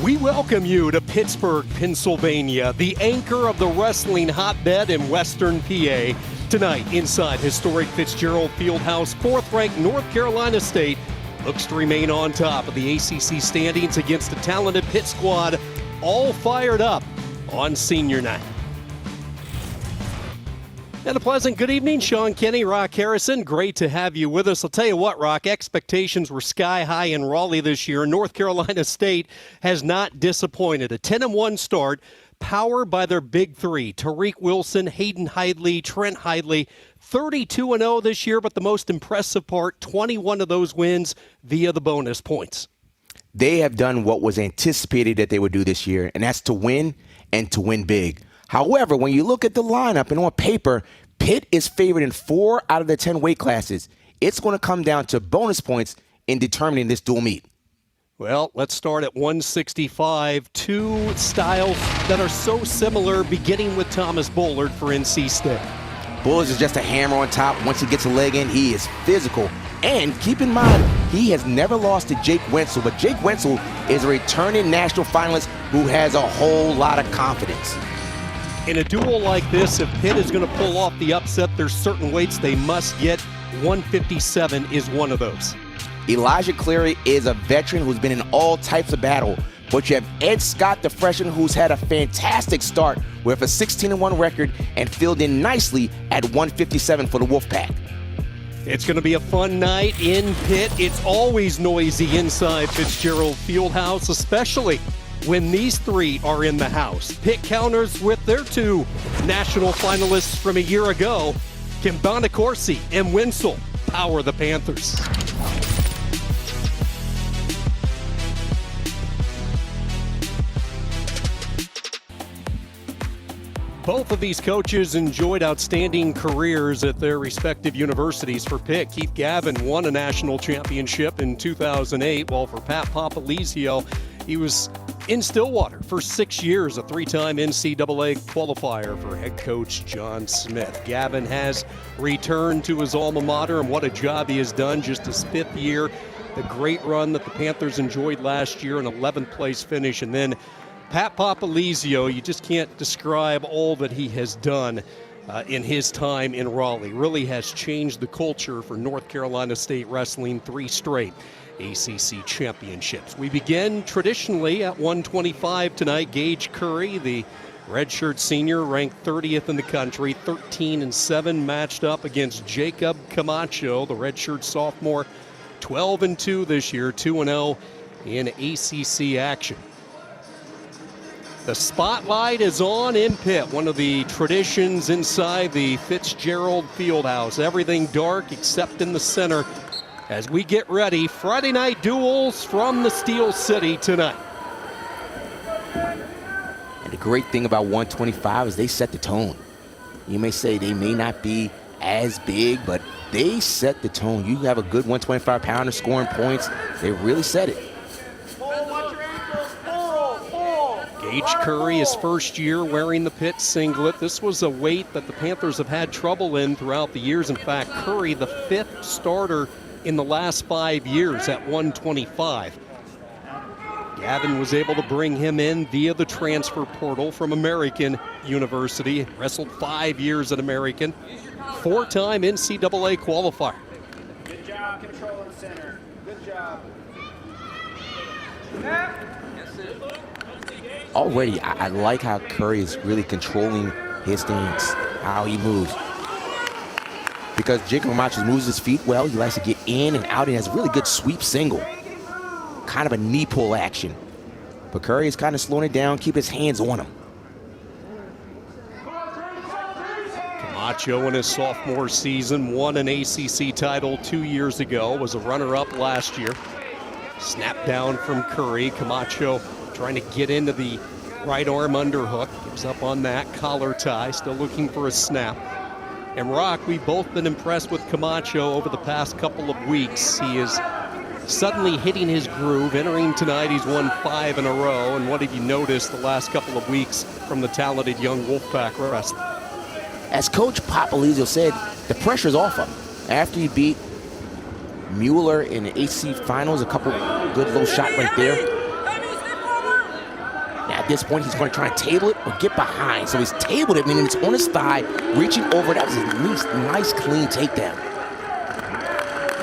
We welcome you to Pittsburgh, Pennsylvania, the anchor of the wrestling hotbed in Western PA. Tonight, inside historic Fitzgerald Fieldhouse, 4th-ranked North Carolina State looks to remain on top of the ACC standings against a talented Pitt squad, all fired up on senior night. And a pleasant good evening, Sean Kenny, Rock Harrison. Great to have you with us. I'll tell you what, Rock, expectations were sky high in Raleigh this year. North Carolina State has not disappointed. A 10-1 start, powered by their big three, Tariq Wilson, Hayden Hidley, Trent Hidley. 32-0 this year, but the most impressive part, 21 of those wins via the bonus points. They have done what was anticipated that they would do this year, and that's to win and to win big. However, when you look at the lineup and on paper, Pitt is favored in 4 out of the 10 weight classes. It's going to come down to bonus points in determining this dual meet. Well, let's start at 165. Two styles that are so similar, beginning with Thomas Bullard for NC State. Bullard is just a hammer on top. Once he gets a leg in, he is physical. And keep in mind, he has never lost to Jake Wenzel, but Jake Wenzel is a returning national finalist who has a whole lot of confidence. In a duel like this, if Pitt is going to pull off the upset, there's certain weights they must get. 157 is one of those. Elijah Cleary is a veteran who's been in all types of battle. But you have Ed Scott, the freshman, who's had a fantastic start with a 16-1 record and filled in nicely at 157 for the Wolfpack. It's going to be a fun night in Pitt. It's always noisy inside Fitzgerald Fieldhouse, especially when these three are in the house. Pitt counters with their two national finalists from a year ago. Can Bonacorsi and Wenzel power the Panthers? Both of these coaches enjoyed outstanding careers at their respective universities. For Pitt, Keith Gavin won a national championship in 2008, while for Pat Popolizio, he was in Stillwater for 6 years, a 3-time NCAA qualifier for head coach John Smith. Gavin has returned to his alma mater, and what a job he has done, just his 5th year. The great run that the Panthers enjoyed last year, an 11th place finish, and then Pat Popolizio, you just can't describe all that he has done in his time in Raleigh. Really has changed the culture for North Carolina State wrestling, 3 straight ACC championships. We begin traditionally at 125 tonight. Gage Curry, the redshirt senior, ranked 30th in the country, 13-7, matched up against Jacob Camacho, the redshirt sophomore, 12-2 this year, 2-0 in ACC action. The spotlight is on in Pitt, one of the traditions inside the Fitzgerald Fieldhouse. Everything dark except in the center as we get ready. Friday night duels from the Steel City tonight. And the great thing about 125 is they set the tone. You may say they may not be as big, but they set the tone. You have a good 125-pounder scoring points. They really set it. Gage Curry, his first year wearing the Pitt singlet. This was a weight that the Panthers have had trouble in throughout the years. In fact, Curry, the 5th starter in the last 5 years at 125. Gavin was able to bring him in via the transfer portal from American University. Wrestled 5 years at American. 4-time NCAA qualifier. Good job controlling center. Good job. Already, I like how Curry is really controlling his stance, how he moves. Because Jacob Camacho moves his feet well, he likes to get in and out. He has a really good sweep single. Kind of a knee pull action. But Curry is kind of slowing it down, keep his hands on him. Camacho in his sophomore season won an ACC title 2 years ago, was a runner-up last year. Snap down from Curry. Camacho trying to get into the right arm underhook. Gives up on that. Collar tie. Still looking for a snap. And Rock, we've both been impressed with Camacho over the past couple of weeks. He is suddenly hitting his groove. Entering tonight, he's won 5 in a row. And what have you noticed the last couple of weeks from the talented young Wolfpack wrestler? As Coach Popolizio said, the pressure's off him. After he beat Mueller in the ACC finals, a couple good low shot right there. at this point, he's going to try and table it or get behind. So he's tabled it, meaning it's on his thigh, reaching over. That was a nice, clean takedown.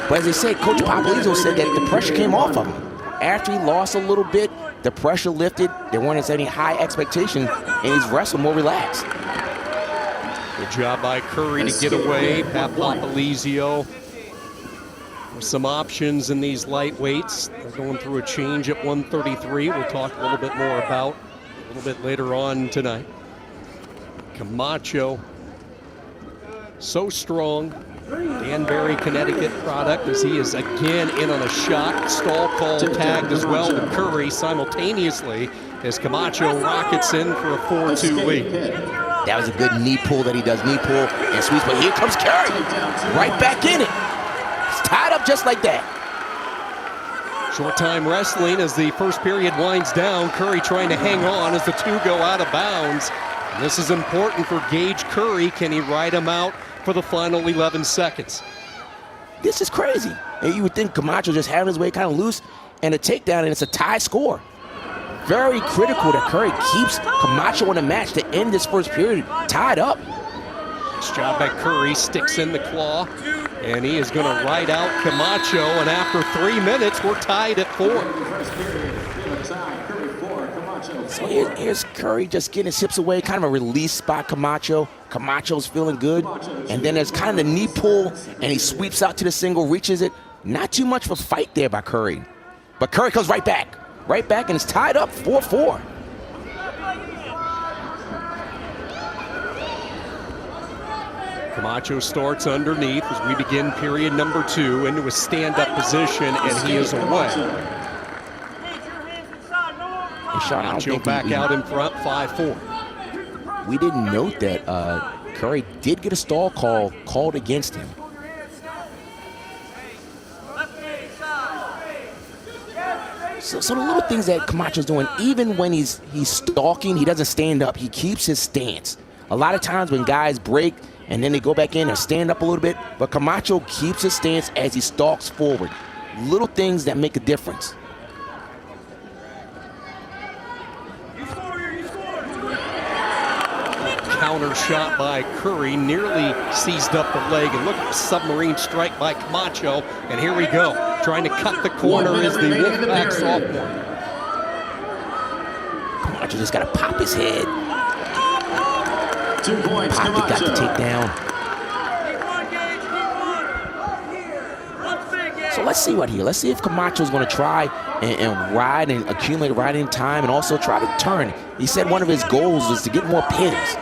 But as they said, Coach Papalizzo said that the pressure came off of him. After he lost a little bit, the pressure lifted. There weren't any high expectations, and he's wrestling more relaxed. Good job by Curry to get away. Pat Papalizio with some options in these lightweights. They're going through a change at 133. We'll talk a little bit more about a little bit later on tonight. Camacho, so strong. Danbury, Connecticut product, as he is again in on a shot. Stall call tagged as well to Curry simultaneously as Camacho rockets in for a 4-2 lead. That was a good knee pull that he does. Knee pull and sweeps, but here comes Curry. Right back in it. It's tied up just like that. Short time wrestling as the first period winds down. Curry trying to hang on as the two go out of bounds. And this is important for Gage Curry. Can he ride him out for the final 11 seconds? This is crazy. And you would think Camacho just having his way kind of loose and a takedown, and it's a tie score. Very critical that Curry keeps Camacho in the match to end this first period tied up. Nice job by Curry, sticks in the claw, and he is going to ride out Camacho, and after 3 minutes, we're tied at 4. So here's Curry just getting his hips away, kind of a release by Camacho. Camacho's feeling good. And then there's kind of the knee pull, and he sweeps out to the single, reaches it. Not too much of a fight there by Curry. But Curry comes right back, and it's tied up 4-4. Camacho starts underneath as we begin period number 2 into a stand-up position, and he is away. Camacho back out in front, 5-4. We didn't note that Curry did get a stall call called against him. So the little things that Camacho's doing, even when he's stalking, he doesn't stand up. He keeps his stance. A lot of times when guys break and then they go back in and stand up a little bit, but Camacho keeps his stance as he stalks forward. Little things that make a difference. Counter shot by Curry, nearly seized up the leg, and look at the submarine strike by Camacho, and here we go. Trying to cut the corner is the Wolfpack sophomore. Camacho just got to pop his head. 2 points, Pocket got the takedown. So let's see here. Let's see if Camacho's going to try and ride and accumulate riding time and also try to turn. He said one of his goals was to get more pins.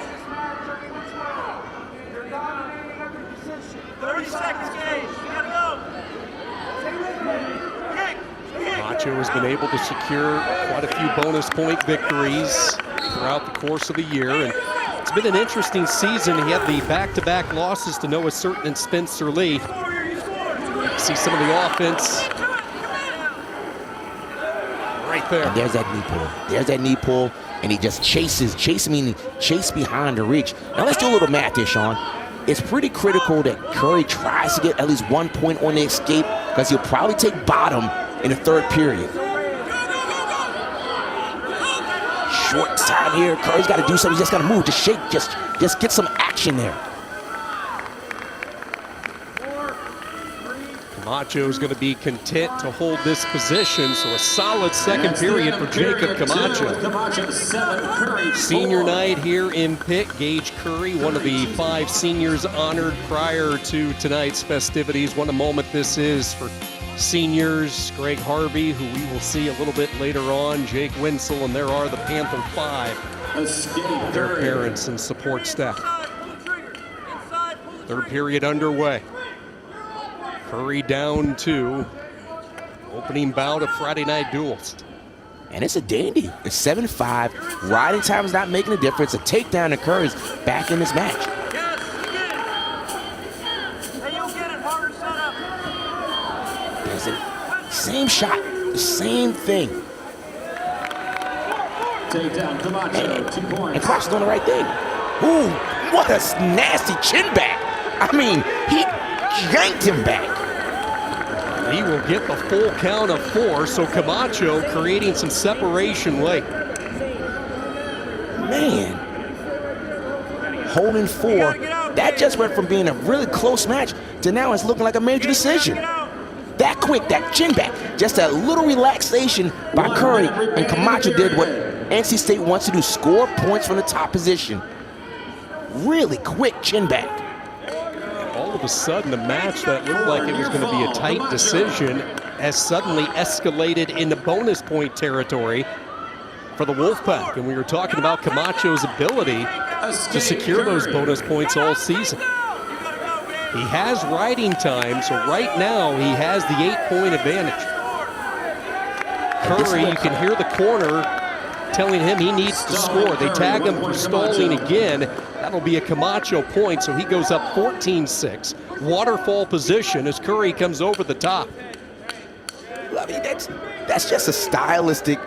Camacho has been able to secure quite a few bonus point victories throughout the course of the year, and it's been an interesting season. He had the back-to-back losses to Noah Certain and Spencer Lee. See some of the offense right there. And there's that knee pull. There's that knee pull, and he just chases. Chase meaning chase behind the reach. Now let's do a little math here, Sean. It's pretty critical that Curry tries to get at least 1 point on the escape, because he'll probably take bottom in the third period. Short time here. Curry's got to do something. He's just got to move. Just shake. Just get some action there. Camacho is going to be content to hold this position, so a solid second period for Jacob Camacho. Senior night here in Pitt. Gage Curry, one of the 5 seniors honored prior to tonight's festivities. What a moment this is for seniors. Greg Harvey, who we will see a little bit later on, Jake Winsell, and there are the Panther 5, their parents and support staff. Third period underway. Curry down 2. Opening bout of Friday night duels. And it's a dandy. It's 7-5. Riding time is not making a difference. A takedown occurs back in this match. There's it. Same shot. The same thing. Takedown, Camacho, 2 points. And Camacho's doing the right thing. Ooh, what a nasty chin back. I mean, he yanked him back. He will get the full count of 4, so Camacho creating some separation late. Man, holding 4. That just went from being a really close match to now it's looking like a major decision. That quick, that chin back, just that little relaxation by Curry, and Camacho did what NC State wants to do, score points from the top position. Really quick chin back. All of a sudden, a match that looked like it was going to be a tight decision has suddenly escalated into bonus point territory for the Wolfpack. And we were talking about Camacho's ability to secure those bonus points all season. He has riding time, so right now he has the 8-point advantage. Curry, you can hear the corner telling him he needs to score. They tag him for stalling again. That'll be a Camacho point, so he goes up 14-6. Waterfall position as Curry comes over the top. I mean, that's just a stylistic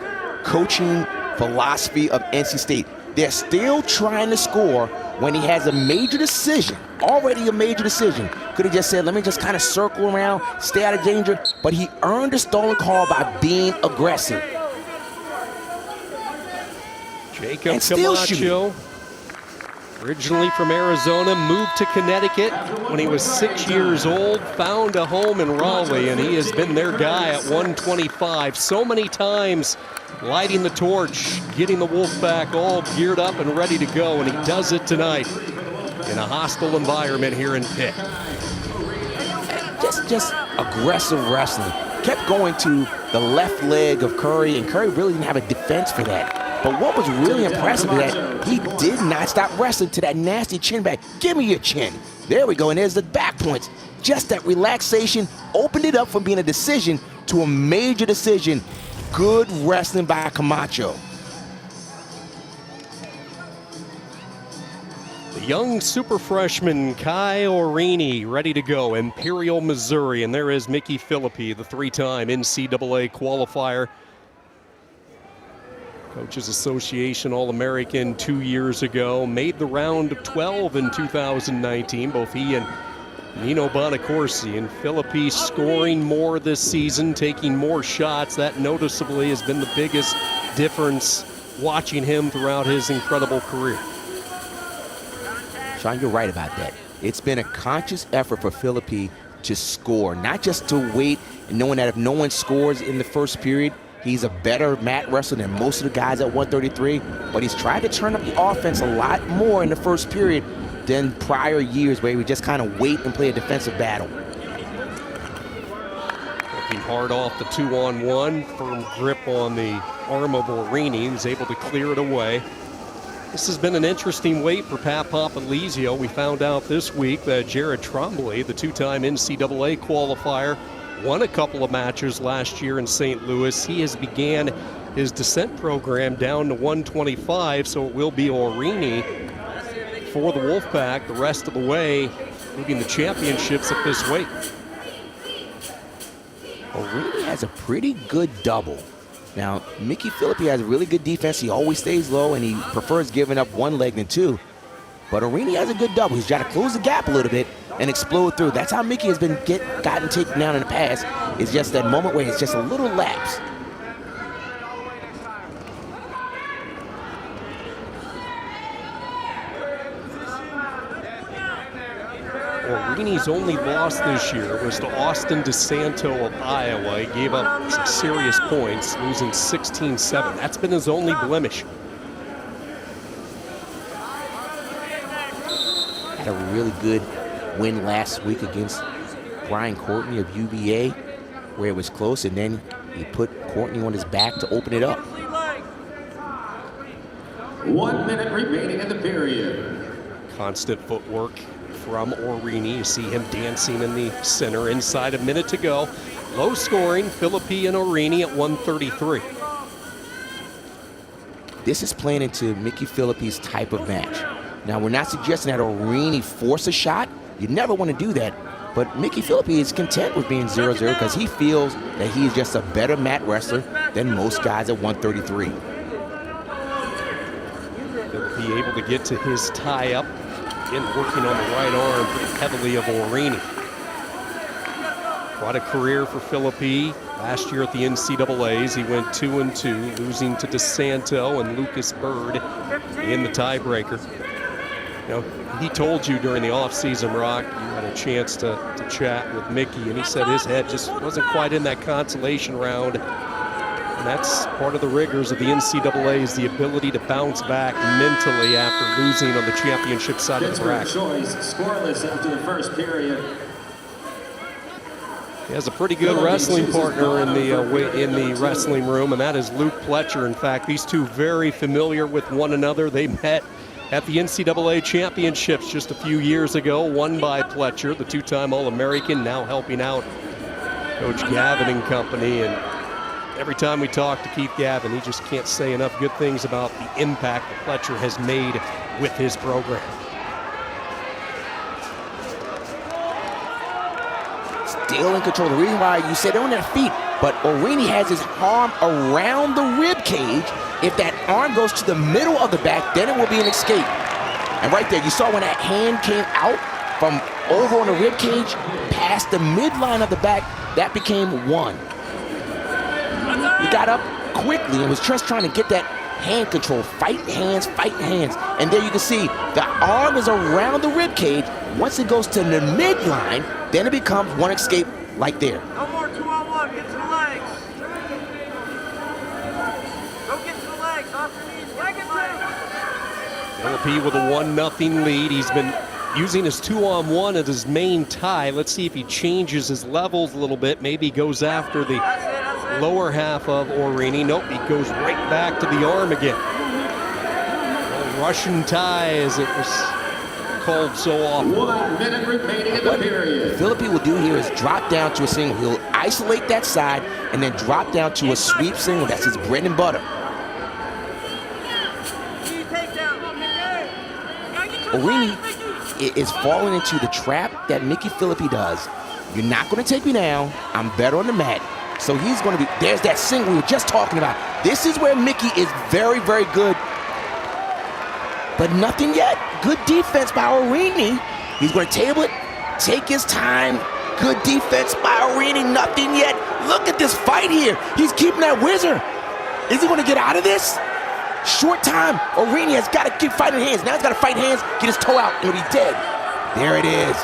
coaching philosophy of NC State. They're still trying to score when he has a major decision, already a major decision. Could have just said, let me just kind of circle around, stay out of danger, but he earned a stalling call by being aggressive. Jacob Camacho, originally from Arizona, moved to Connecticut when he was 6 years old, found a home in Raleigh, and he has been their guy at 125 so many times, lighting the torch, getting the Wolfpack all geared up and ready to go, and he does it tonight in a hostile environment here in Pitt. Just aggressive wrestling. Kept going to the left leg of Curry, and Curry really didn't have a defense for that. But what was really impressive is that he did not stop wrestling to that nasty chin back. Give me your chin. There we go, and there's the back points. Just that relaxation opened it up from being a decision to a major decision. Good wrestling by Camacho. The young super freshman Kai Orini ready to go, Imperial, Missouri. And there is Mickey Philippi, the 3-time NCAA qualifier. Coaches Association All-American 2 years ago. Made the round of 12 in 2019. Both he and Nino Bonacorsi, and Philippi scoring more this season, taking more shots. That noticeably has been the biggest difference watching him throughout his incredible career. Sean, you're right about that. It's been a conscious effort for Philippi to score, not just to wait and knowing that if no one scores in the first period, he's a better mat wrestler than most of the guys at 133, but he's tried to turn up the offense a lot more in the first period than prior years where he would just kind of wait and play a defensive battle. Working hard off the 2-on-1, firm grip on the arm of Orini. He's able to clear it away. This has been an interesting wait for Pat Papalizio. We found out this week that Jared Trombley, the 2-time NCAA qualifier, won a couple of matches last year in St. Louis. He has began his descent program down to 125, so it will be Orini for the Wolfpack the rest of the way, moving the championships at this weight. Orini has a pretty good double. Now, Mickey Philippi has a really good defense. He always stays low, and he prefers giving up one leg than two. But Orini has a good double. He's got to close the gap a little bit and explode through. That's how Mickey has been gotten taken down in the past. It's just that moment where it's just a little lapse. Orini's only loss this year was to Austin DeSanto of Iowa. He gave up some serious points, losing 16-7. That's been his only blemish. Had a really good win last week against Brian Courtney of UVA, where it was close, and then he put Courtney on his back to open it up. 1 minute remaining in the period. Constant footwork from Orini. You see him dancing in the center. Inside a minute to go. Low scoring, Philippi and Orini at 133. This is playing into Mickey Philippi's type of match. Now, we're not suggesting that Orini force a shot. You never want to do that. But Mickey Philippi is content with being 0-0 because he feels that he is just a better mat wrestler than most guys at 133. Philippi able to get to his tie-up. Again, working on the right arm pretty heavily of Orini. Quite a career for Philippi. Last year at the NCAAs, he went 2-2, losing to DeSanto and Lucas Bird in the tiebreaker. You know, he told you during the offseason, Rock, you had a chance to chat with Mickey, and he said his head just wasn't quite in that consolation round. And that's part of the rigors of the NCAA, is the ability to bounce back mentally after losing on the championship side of the bracket. Choice scoreless after the first period. He has a pretty good wrestling partner in the wrestling room, and that is Luke Pletcher. In fact, these two very familiar with one another. They met at the NCAA championships just a few years ago, won by Pletcher, the two-time All-American, now helping out Coach Gavin and company. And every time we talk to Keith Gavin, he just can't say enough good things about the impact that Pletcher has made with his program. Still in control. The reason why you said they're on their feet, but Orini has his arm around the rib cage. If that arm goes to the middle of the back, then it will be an escape. And right there, you saw when that hand came out from over on the rib cage, past the midline of the back, that became one. He got up quickly and was just trying to get that hand control, fighting hands. And there you can see the arm is around the rib cage. Once it goes to the midline, then it becomes one escape like there. No more 2-on-1, get to the legs. Go get to the legs, off your knees, get to the legs. Philippi with a 1-0 lead. He's been using his 2-on-1 as his main tie. Let's see if he changes his levels a little bit. Maybe goes after the lower half of Orini. Nope, he goes right back to the arm again. Well, Russian tie, as it was called so often. 1 minute remaining in the period. Philippi will do here is drop down to a single. He'll isolate that side and then drop down to a sweep single. That's his bread and butter. Orini is falling into the trap that Mickey Philippi does. You're not going to take me down. I'm better on the mat. So he's going to be, there's that single we were just talking about. This is where Mickey is very, very good. But nothing yet. Good defense by Orini. He's going to table it, take his time. Good defense by Orini. Nothing yet. Look at this fight here. He's keeping that whizzer. Is he going to get out of this? Short time. Orini has got to keep fighting hands. Now he's got to fight hands, get his toe out, and he'll be dead. There it is.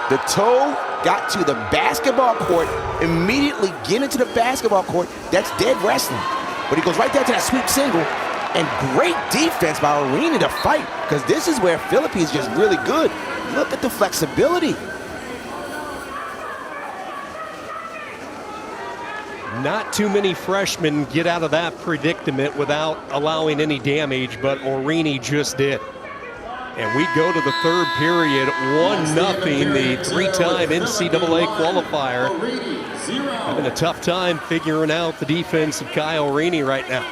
The toe got to the basketball court, immediately get into the basketball court. That's dead wrestling. But he goes right down to that sweep single. And great defense by Orini to fight, because this is where Philippi is just really good. Look at the flexibility. Not too many freshmen get out of that predicament without allowing any damage, but Orini just did. And we go to the third period, 1-0, the three-time NCAA qualifier. Having a tough time figuring out the defense of Kyle Orini right now.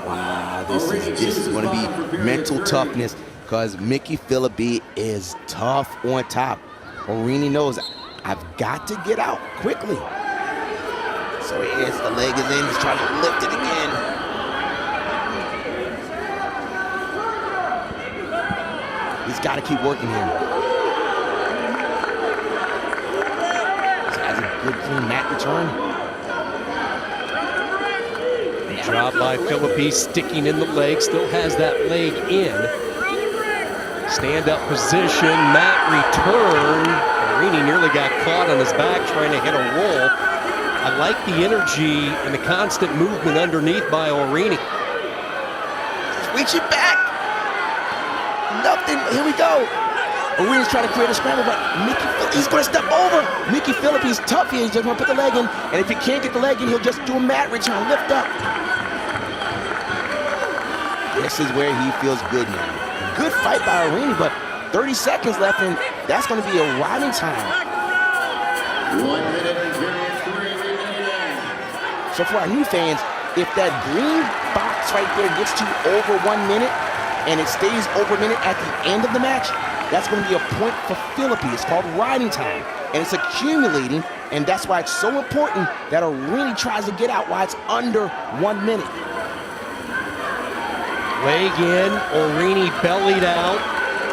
Wow, this is going to be mental toughness, because Mickey Philippi is tough on top. Orini knows, I've got to get out quickly. So he is, the leg is in, he's trying to lift it again. He's got to keep working here. This has a good clean mat return. Job by Philippi, sticking in the leg, still has that leg in. Stand-up position, mat return. Orini nearly got caught on his back trying to hit a roll. I like the energy and the constant movement underneath by Orini. Reach it back. Nothing, here we go. Orini's trying to create a scramble, but he's going to step over. Mickey Philippi's tough here. He's just going to put the leg in, and if he can't get the leg in, he'll just do a mat return, lift up. This is where he feels good now. Good fight by Orini, but 30 seconds left, and that's going to be a riding time. 1 minute and period 3 remaining. So for our new fans, if that green box right there gets to over 1 minute, and it stays over a minute at the end of the match, that's going to be a point for Philippi. It's called riding time, and it's accumulating, and that's why it's so important that Orini tries to get out while it's under 1 minute. Leg in, Orini bellied out.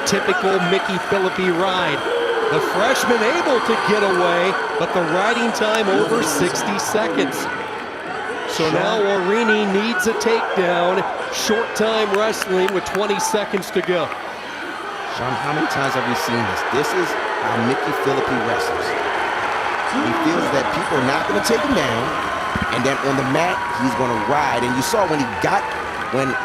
Typical Mickey Philippi ride. The freshman able to get away, but the riding time over 60 seconds. So now Orini needs a takedown. Short time wrestling with 20 seconds to go. Sean, how many times have we seen this? This is how Mickey Philippi wrestles. He feels that people are not going to take him down, and then on the mat, he's going to ride. And you saw when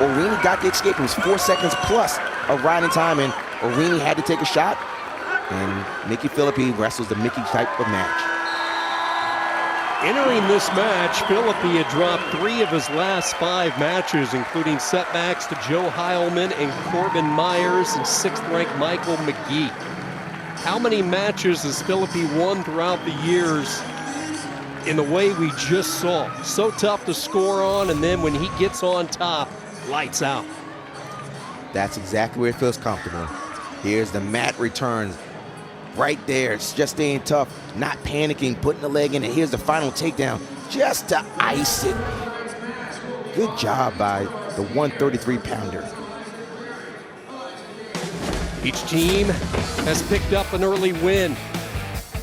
Orini got the escape, it was 4 seconds plus of riding time, and Orini had to take a shot. And Mickey Philippi wrestles the Mickey type of match. Entering this match, Philippi had dropped 3 of his last 5 matches, including setbacks to Joe Heilman and Corbin Myers and 6th-ranked Michael McGee. How many matches has Philippi won throughout the years in the way we just saw? So tough to score on, and then when he gets on top, lights out. That's exactly where it feels comfortable. Here's the mat returns. Right there, it's just staying tough, not panicking, putting the leg in, and here's the final takedown, just to ice it. Good job by the 133-pounder. Each team has picked up an early win.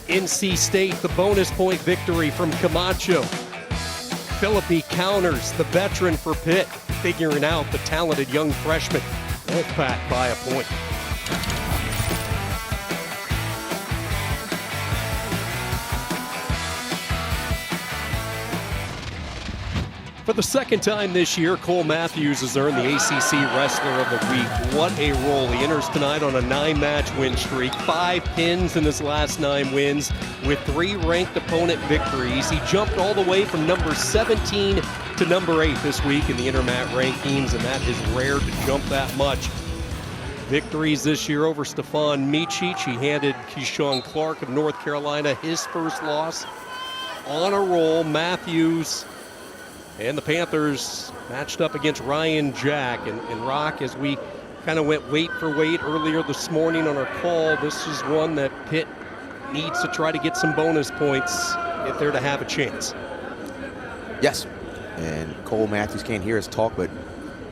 NC State, the bonus point victory from Camacho. Philippi counters the veteran for Pitt, figuring out the talented young freshman. Wolfpack by a point. For the second time this year, Cole Matthews has earned the ACC Wrestler of the Week. What a role. He enters tonight on a 9-match win streak, 5 pins in his last 9 wins with 3 ranked opponent victories. He jumped all the way from number 17 to number 8 this week in the Intermat rankings, and that is rare to jump that much. Victories this year over Stefan Micic. He handed Keyshawn Clark of North Carolina his first loss. On a roll, Matthews and the Panthers matched up against Ryan Jack. And Rock, as we kind of went weight for weight earlier this morning on our call, this is one that Pitt needs to try to get some bonus points if they're to have a chance. Yes, and Cole Matthews can't hear us talk, but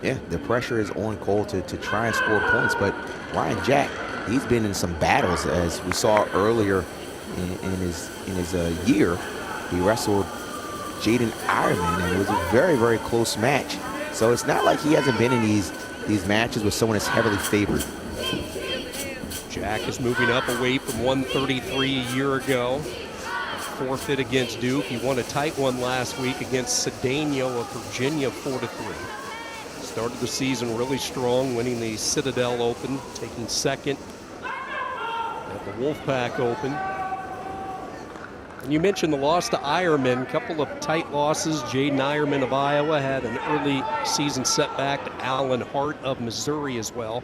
yeah, the pressure is on Cole to try and score points. But Ryan Jack, he's been in some battles, as we saw earlier in his year. He wrestled Jaden Ironman, and it was a very, very close match. So it's not like he hasn't been in these matches with someone that's heavily favored. Jack is moving up away from 133 a year ago. A forfeit against Duke. He won a tight one last week against Cedeno of Virginia, 4-3. Started the season really strong, winning the Citadel Open, taking second at the Wolfpack Open. And you mentioned the loss to Ironman, a couple of tight losses. Jaden Ironman of Iowa had an early season setback to Alan Hart of Missouri as well.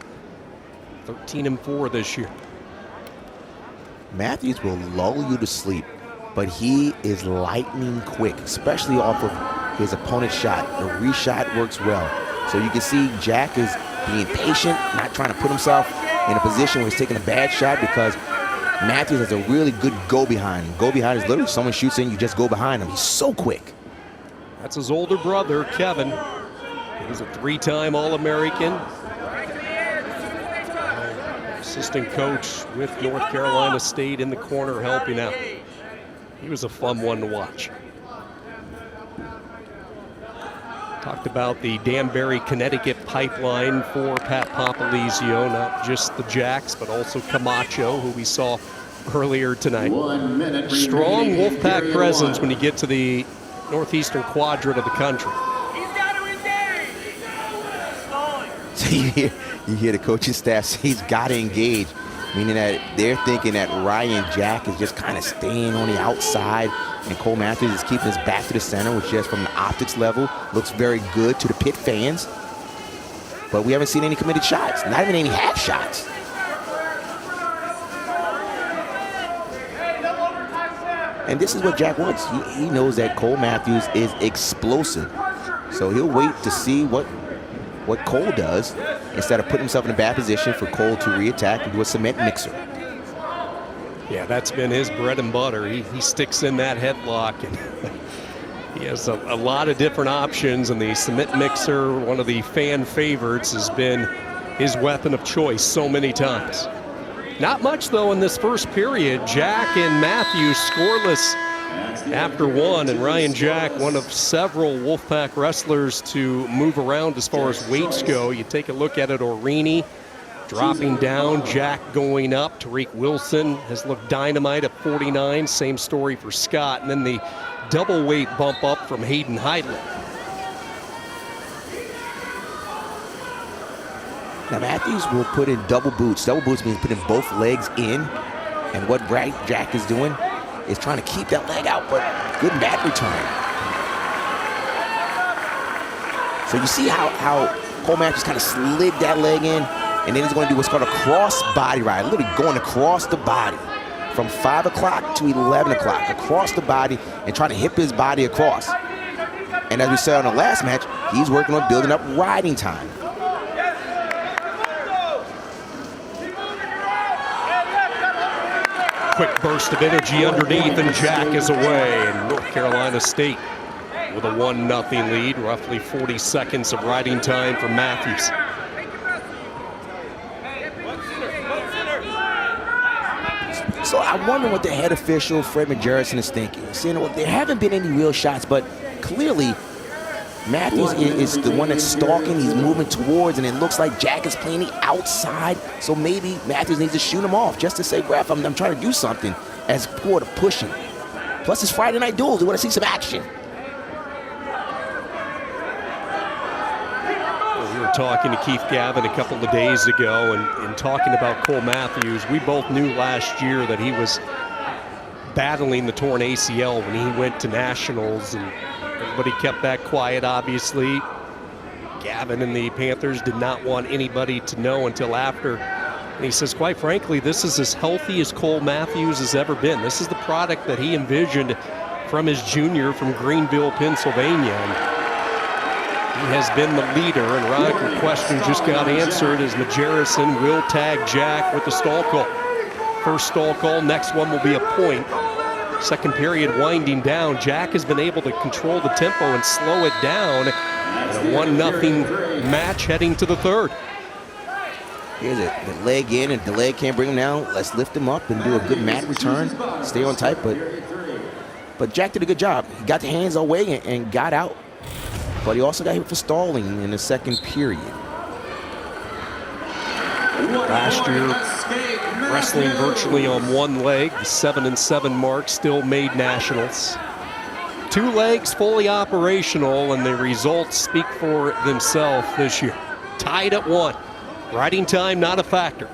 13-4 this year. Matthews will lull you to sleep, but he is lightning quick, especially off of his opponent's shot. The reshot works well. So you can see Jack is being patient, not trying to put himself in a position where he's taking a bad shot, because Matthews has a really good go behind. Go behind is literally someone shoots in, you just go behind him. He's so quick. That's his older brother, Kevin. He's a 3-time All-American. Assistant coach with North Carolina State in the corner helping out. He was a fun one to watch. Talked about the Danbury, Connecticut pipeline for Pat Popolizio, not just the Jacks, but also Camacho, who we saw earlier tonight. 1 minute. Strong remaining in Wolfpack period presence 1. when you get to the northeastern quadrant of the country. He's got to engage. Stalling. So you hear the coaching staff say he's got to engage, meaning that they're thinking that Ryan Jack is just kind of staying on the outside, and Cole Matthews is keeping his back to the center, which just from the optics level looks very good to the Pitt fans. But we haven't seen any committed shots, not even any half shots. And this is what Jack wants. He knows that Cole Matthews is explosive. So he'll wait to see what Cole does instead of putting himself in a bad position for Cole to re-attack and do a cement mixer. Yeah, that's been his bread and butter. He sticks in that headlock, and he has a lot of different options, and the cement mixer, one of the fan favorites, has been his weapon of choice so many times. Not much, though, in this first period. Jack and Matthews scoreless after one, and Ryan Jack, one of several Wolfpack wrestlers to move around as far as weights go. You take a look at it, Orini dropping down, Jack going up. Tariq Wilson has looked dynamite at 49. Same story for Scott. And then the double weight bump up from Hayden Heidler. Now Matthews will put in double boots. Double boots means putting both legs in. And what Jack is doing is trying to keep that leg out, but good mat return. So you see how Cole Matthews kind of slid that leg in, and then he's going to do what's called a cross body ride, literally going across the body from 5 o'clock to 11 o'clock, across the body and trying to hip his body across. And as we said on the last match, he's working on building up riding time. Quick burst of energy underneath, and Jack is away. And North Carolina State with a 1-0 lead, roughly 40 seconds of riding time for Matthews. So I wonder what the head official, Fred McJerrison, is thinking. Saying, well, there haven't been any real shots, but clearly Matthews is the one that's stalking. He's moving towards, and it looks like Jack is playing the outside. So maybe Matthews needs to shoot him off just to say, ref, I'm trying to do something as opposed to pushing. Plus, it's Friday Night Duels. We want to see some action. We were talking to Keith Gavin a couple of days ago and talking about Cole Matthews. We both knew last year that he was battling the torn ACL when he went to nationals, and everybody kept that quiet, obviously. Gavin and the Panthers did not want anybody to know until after. And he says, quite frankly, this is as healthy as Cole Matthews has ever been. This is the product that he envisioned from his junior from Greenville, Pennsylvania. And he has been the leader, and Ron, your question just got answered as Majerison will tag Jack with the stall call. First stall call, next one will be a point. Second period winding down. Jack has been able to control the tempo and slow it down. And a 1-0 match heading to the third. Here's it, the leg in, and if the leg can't bring him down, let's lift him up and do a good mat return. Stay on tight, but Jack did a good job. He got the hands away and got out. But he also got hit for stalling in the second period. Last year, wrestling virtually on one leg, the 7-7 mark still made nationals. 2 legs fully operational, and the results speak for themselves this year. Tied at 1. Riding time not a factor.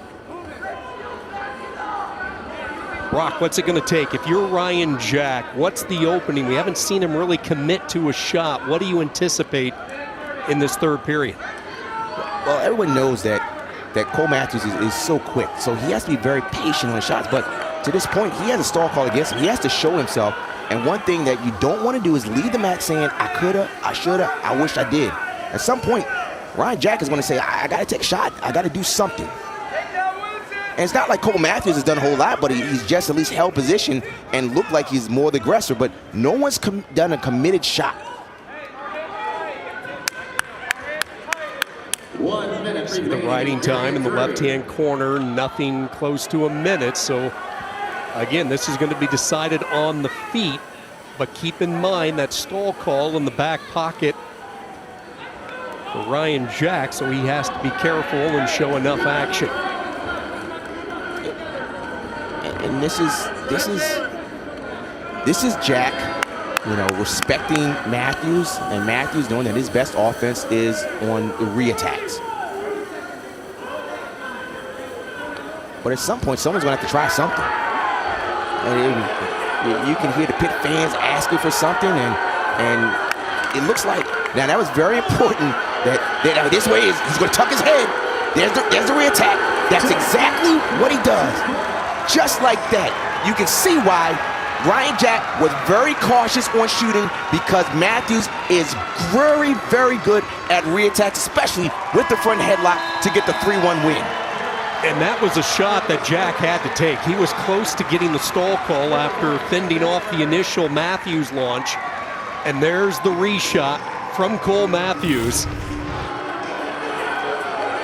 Brock, what's it going to take? If you're Ryan Jack, what's the opening? We haven't seen him really commit to a shot. What do you anticipate in this third period? Well, everyone knows that Cole Matthews is so quick, so he has to be very patient on his shots. But to this point, he has a stall call against him. He has to show himself. And one thing that you don't want to do is leave the mat saying, I coulda, I shoulda, I wish I did. At some point, Ryan Jack is going to say, I got to take a shot. I got to do something. And it's not like Cole Matthews has done a whole lot, but he's just at least held position and looked like he's more the aggressor. But no one's done a committed shot. 1 minute. See the riding time in the left-hand corner, nothing close to a minute. So, again, this is going to be decided on the feet. But keep in mind that stall call in the back pocket for Ryan Jack, so he has to be careful and show enough action. And this is Jack, you know, respecting Matthews, and Matthews knowing that his best offense is on the re-attacks. But at some point, someone's going to have to try something. And you can hear the Pitt fans asking for something, and it looks like, now that was very important, that this way he's going to tuck his head. There's the re-attack. That's exactly what he does. Just like that. You can see why Ryan Jack was very cautious on shooting, because Matthews is very, very good at re-attacks, especially with the front headlock to get the 3-1 win. And that was a shot that Jack had to take. He was close to getting the stall call after fending off the initial Matthews launch. And there's the re-shot from Cole Matthews.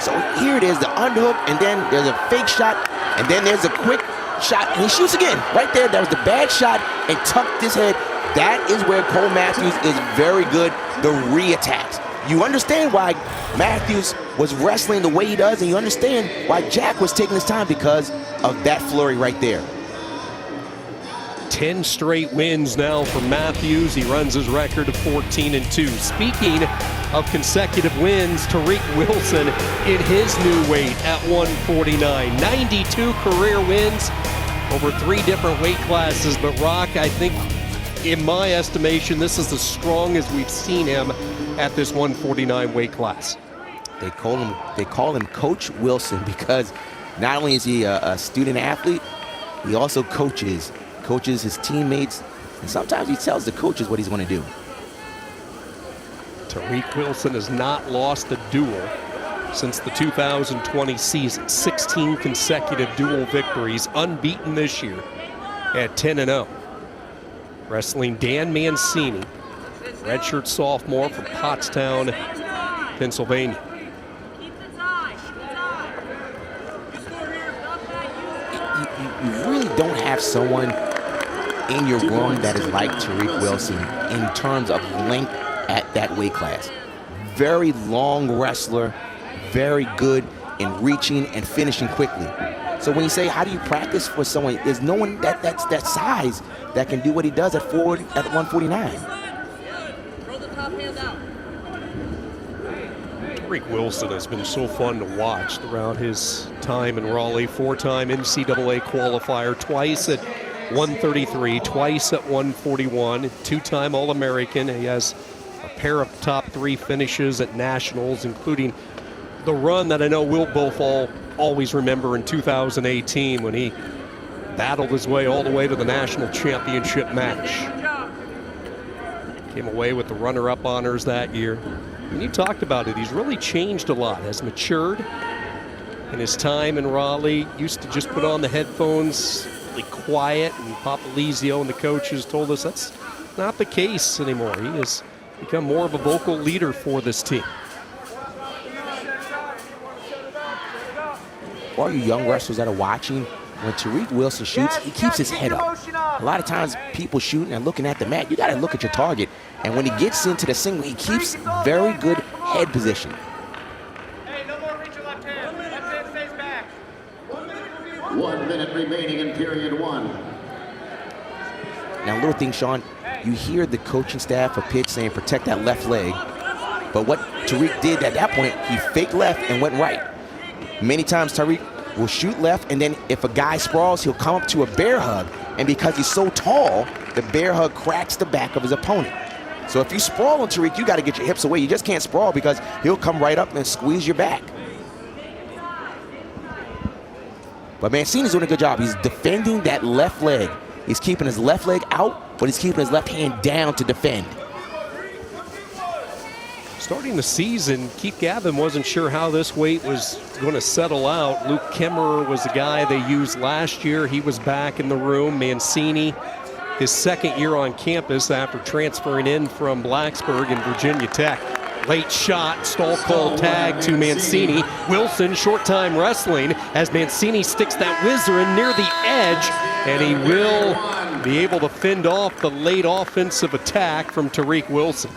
So here it is, the underhook, and then there's a fake shot, and then there's a quick shot, and he shoots again. Right there, that was the bad shot, and tucked his head. That is where Cole Matthews is very good, the re-attacks. You understand why Matthews was wrestling the way he does, and you understand why Jack was taking his time because of that flurry right there. 10 straight wins now for Matthews. He runs his record of 14-2. Speaking of consecutive wins, Tariq Wilson in his new weight at 149. 92 career wins over 3 different weight classes. But Rock, I think, in my estimation, this is the strongest we've seen him at this 149 weight class. They call him Coach Wilson because not only is he a student athlete, he also coaches his teammates, and sometimes he tells the coaches what he's going to do. Tariq Wilson has not lost a duel since the 2020 season. 16 consecutive duel victories, unbeaten this year at 10-0. Wrestling Dan Mancini, redshirt sophomore from Pottstown, Pennsylvania. You really don't have someone in your room that is like Tariq Wilson in terms of length at that weight class. Very long wrestler, very good in reaching and finishing quickly. So when you say, how do you practice for someone, there's no one that's that size that can do what he does at 149. Tariq Wilson has been so fun to watch throughout his time in Raleigh. 4-time NCAA qualifier, twice at 133, twice at 141, 2-time All-American. He has a pair of top 3 finishes at nationals, including the run that I know we'll both always remember in 2018 when he battled his way all the way to the national championship match. Came away with the runner-up honors that year. And you talked about it, he's really changed a lot, has matured in his time in Raleigh. Used to just put on the headphones, really quiet, and Papalizio and the coaches told us that's not the case anymore. He has become more of a vocal leader for this team. All you young wrestlers that are watching, when Tariq Wilson shoots, he keeps his head up. A lot of times people shooting and looking at the mat, you got to look at your target. And when he gets into the single, he keeps very good head position. Hey, no more reach your left hand. Left hand stays back. 1 minute remaining in period 1. Now, little thing, Sean, you hear the coaching staff of Pitt saying protect that left leg. But what Tariq did at that point, he faked left and went right. Many times Tariq will shoot left, and then if a guy sprawls, he'll come up to a bear hug. And because he's so tall, the bear hug cracks the back of his opponent. So if you sprawl on Tariq, you got to get your hips away. You just can't sprawl because he'll come right up and squeeze your back. But Mancini's doing a good job. He's defending that left leg. He's keeping his left leg out, but he's keeping his left hand down to defend. Starting the season, Keith Gavin wasn't sure how this weight was going to settle out. Luke Kemmerer was the guy they used last year. He was back in the room. Mancini, his second year on campus after transferring in from Blacksburg and Virginia Tech. Late shot, stall call tag to Mancini. Wilson, short time wrestling as Mancini sticks that whizzer in near the edge, and he will be able to fend off the late offensive attack from Tariq Wilson.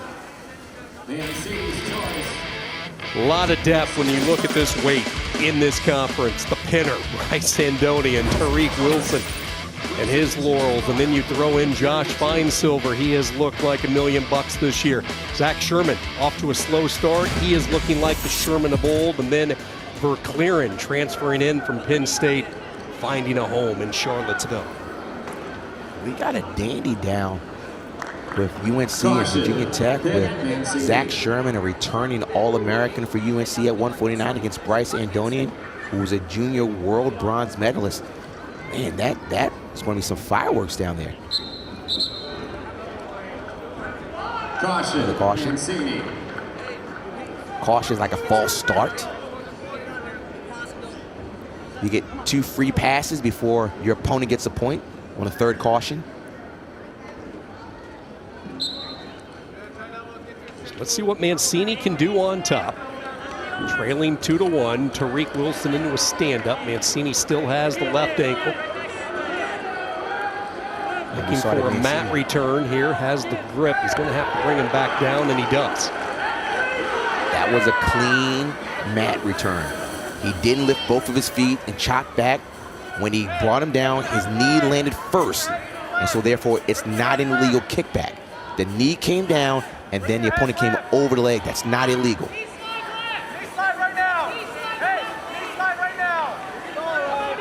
A lot of depth when you look at this weight in this conference. The pinner, Bryce Andoni, and Tariq Wilson and his laurels. And then you throw in Josh Feinsilver. He has looked like $1 million this year. Zach Sherman off to a slow start. He is looking like the Sherman of old. And then Verclaren transferring in from Penn State, finding a home in Charlottesville. We got a dandy down with UNC and Virginia Tech, with Zach Sherman, a returning All-American for UNC at 149 against Bryce Andonian, who was a junior world bronze medalist. Man, that is going to be some fireworks down there. Caution. Caution. Mancini. Caution is like a false start. You get 2 free passes before your opponent gets a point on a third caution. Let's see what Mancini can do on top. Trailing 2-1, Tariq Wilson into a stand-up. Mancini still has the left ankle. Looking for a mat return here, has the grip. He's going to have to bring him back down, and he does. That was a clean mat return. He didn't lift both of his feet and chop back. When he brought him down, his knee landed first, and so therefore it's not an illegal kickback. The knee came down, and then the opponent came over the leg. That's not illegal.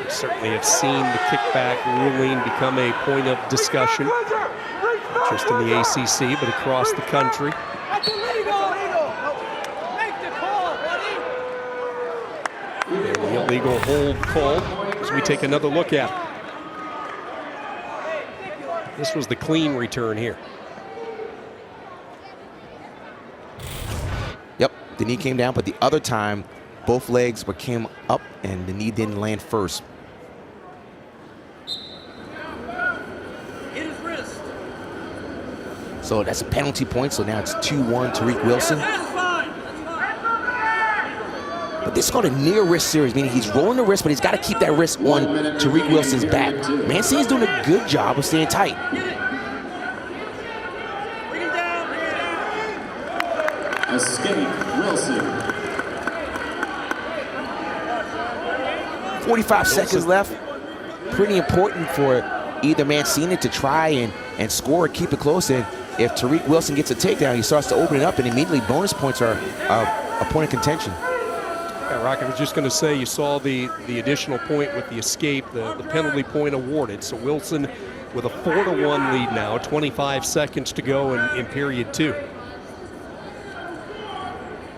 Certainly have seen the kickback ruling become a point of discussion, not just in the ACC, but across the country. And the illegal hold call as we take another look at it. This was the clean return here. Yep, the knee came down, but the other time, both legs came up and the knee didn't land first. So that's a penalty point, so now it's 2-1 Tariq Wilson. But this is called a near wrist series, meaning he's rolling the wrist, but he's got to keep that wrist on Tariq Wilson's back. Mancini's doing a good job of staying tight. Escape Wilson. 45 seconds left. Pretty important for either Mancini to try and score or keep it close. And if Tariq Wilson gets a takedown, he starts to open it up, and immediately bonus points are a point of contention. Yeah, Rock, I was just going to say, you saw the additional point with the escape, the penalty point awarded. So Wilson with a 4-1 lead now, 25 seconds to go in period 2.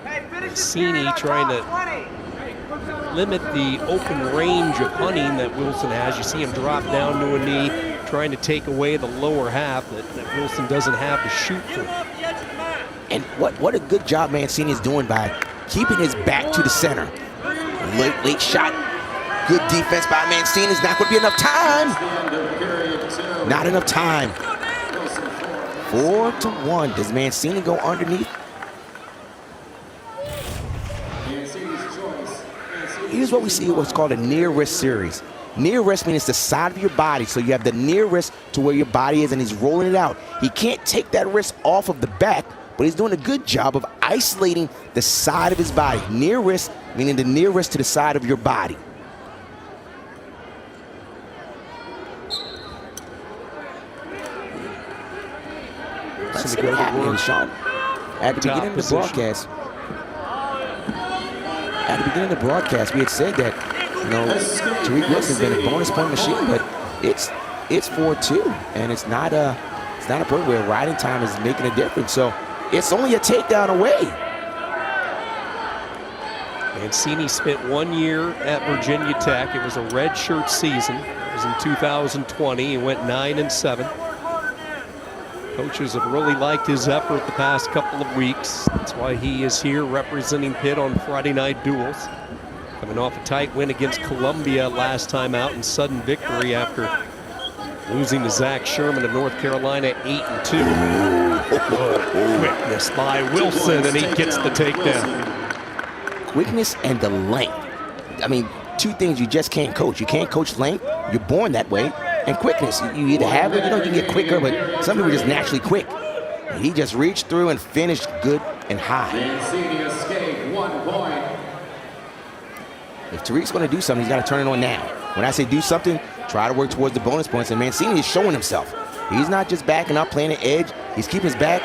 Mancini trying to limit the open range of hunting that Wilson has. You see him drop down to a knee, trying to take away the lower half that Wilson doesn't have to shoot for. And what a good job Mancini is doing by keeping his back to the center. Late shot. Good defense by Mancini. It's not going to be enough time. Not enough time. 4-1. Does Mancini go underneath? Here's what we see, what's called a near wrist series. Near wrist means it's the side of your body, so you have the near wrist to where your body is, and he's rolling it out. He can't take that wrist off of the back, but he's doing a good job of isolating the side of his body. Near wrist, meaning the near wrist to the side of your body. Let's see what happens, Sean. At the beginning of the broadcast, we had said that, you know, Tariq Wilson's been a bonus point machine, but it's 4-2, and it's not a point where riding time is making a difference. So it's only a takedown away. Mancini spent 1 year at Virginia Tech. It was a redshirt season. It was in 2020. He went 9-7. Coaches have really liked his effort the past couple of weeks. That's why he is here representing Pitt on Friday Night Duels. Coming off a tight win against Columbia last time out, and sudden victory after losing to Zach Sherman of North Carolina 8-2. Quickness by Wilson, and he gets the takedown. Quickness and the length. I mean, two things you just can't coach. You can't coach length. You're born that way. And quickness. You either have it, you know, you can get quicker, but some people are just naturally quick. And he just reached through and finished good and high. Mancini escape, 1 point. If Tariq's going to do something, he's got to turn it on now. When I say do something, try to work towards the bonus points. And Mancini is showing himself. He's not just backing up, playing an edge. He's keeping his back,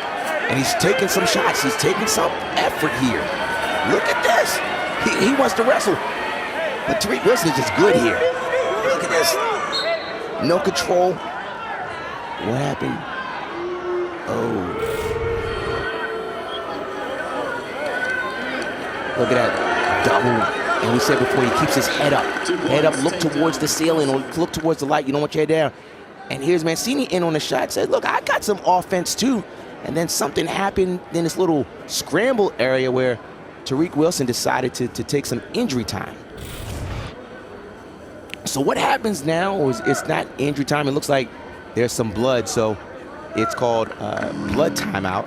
and he's taking some shots. He's taking some effort here. Look at this. He wants to wrestle. But Tariq Wilson is just good here. Look at this. No control. What happened? Oh. Look at that double. And we said before, he keeps his head up. Head up, look towards the ceiling or look towards the light. You don't want your head down. And here's Mancini in on the shot. Says, look, I got some offense too. And then something happened in this little scramble area where Tariq Wilson decided to take some injury time. So what happens now is it's not injury time. It looks like there's some blood, so it's called blood timeout.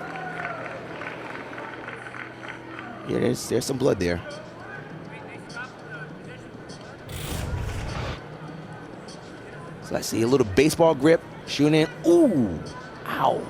Yeah, there's some blood there. So I see a little baseball grip. Shooting in. Ooh. Ow.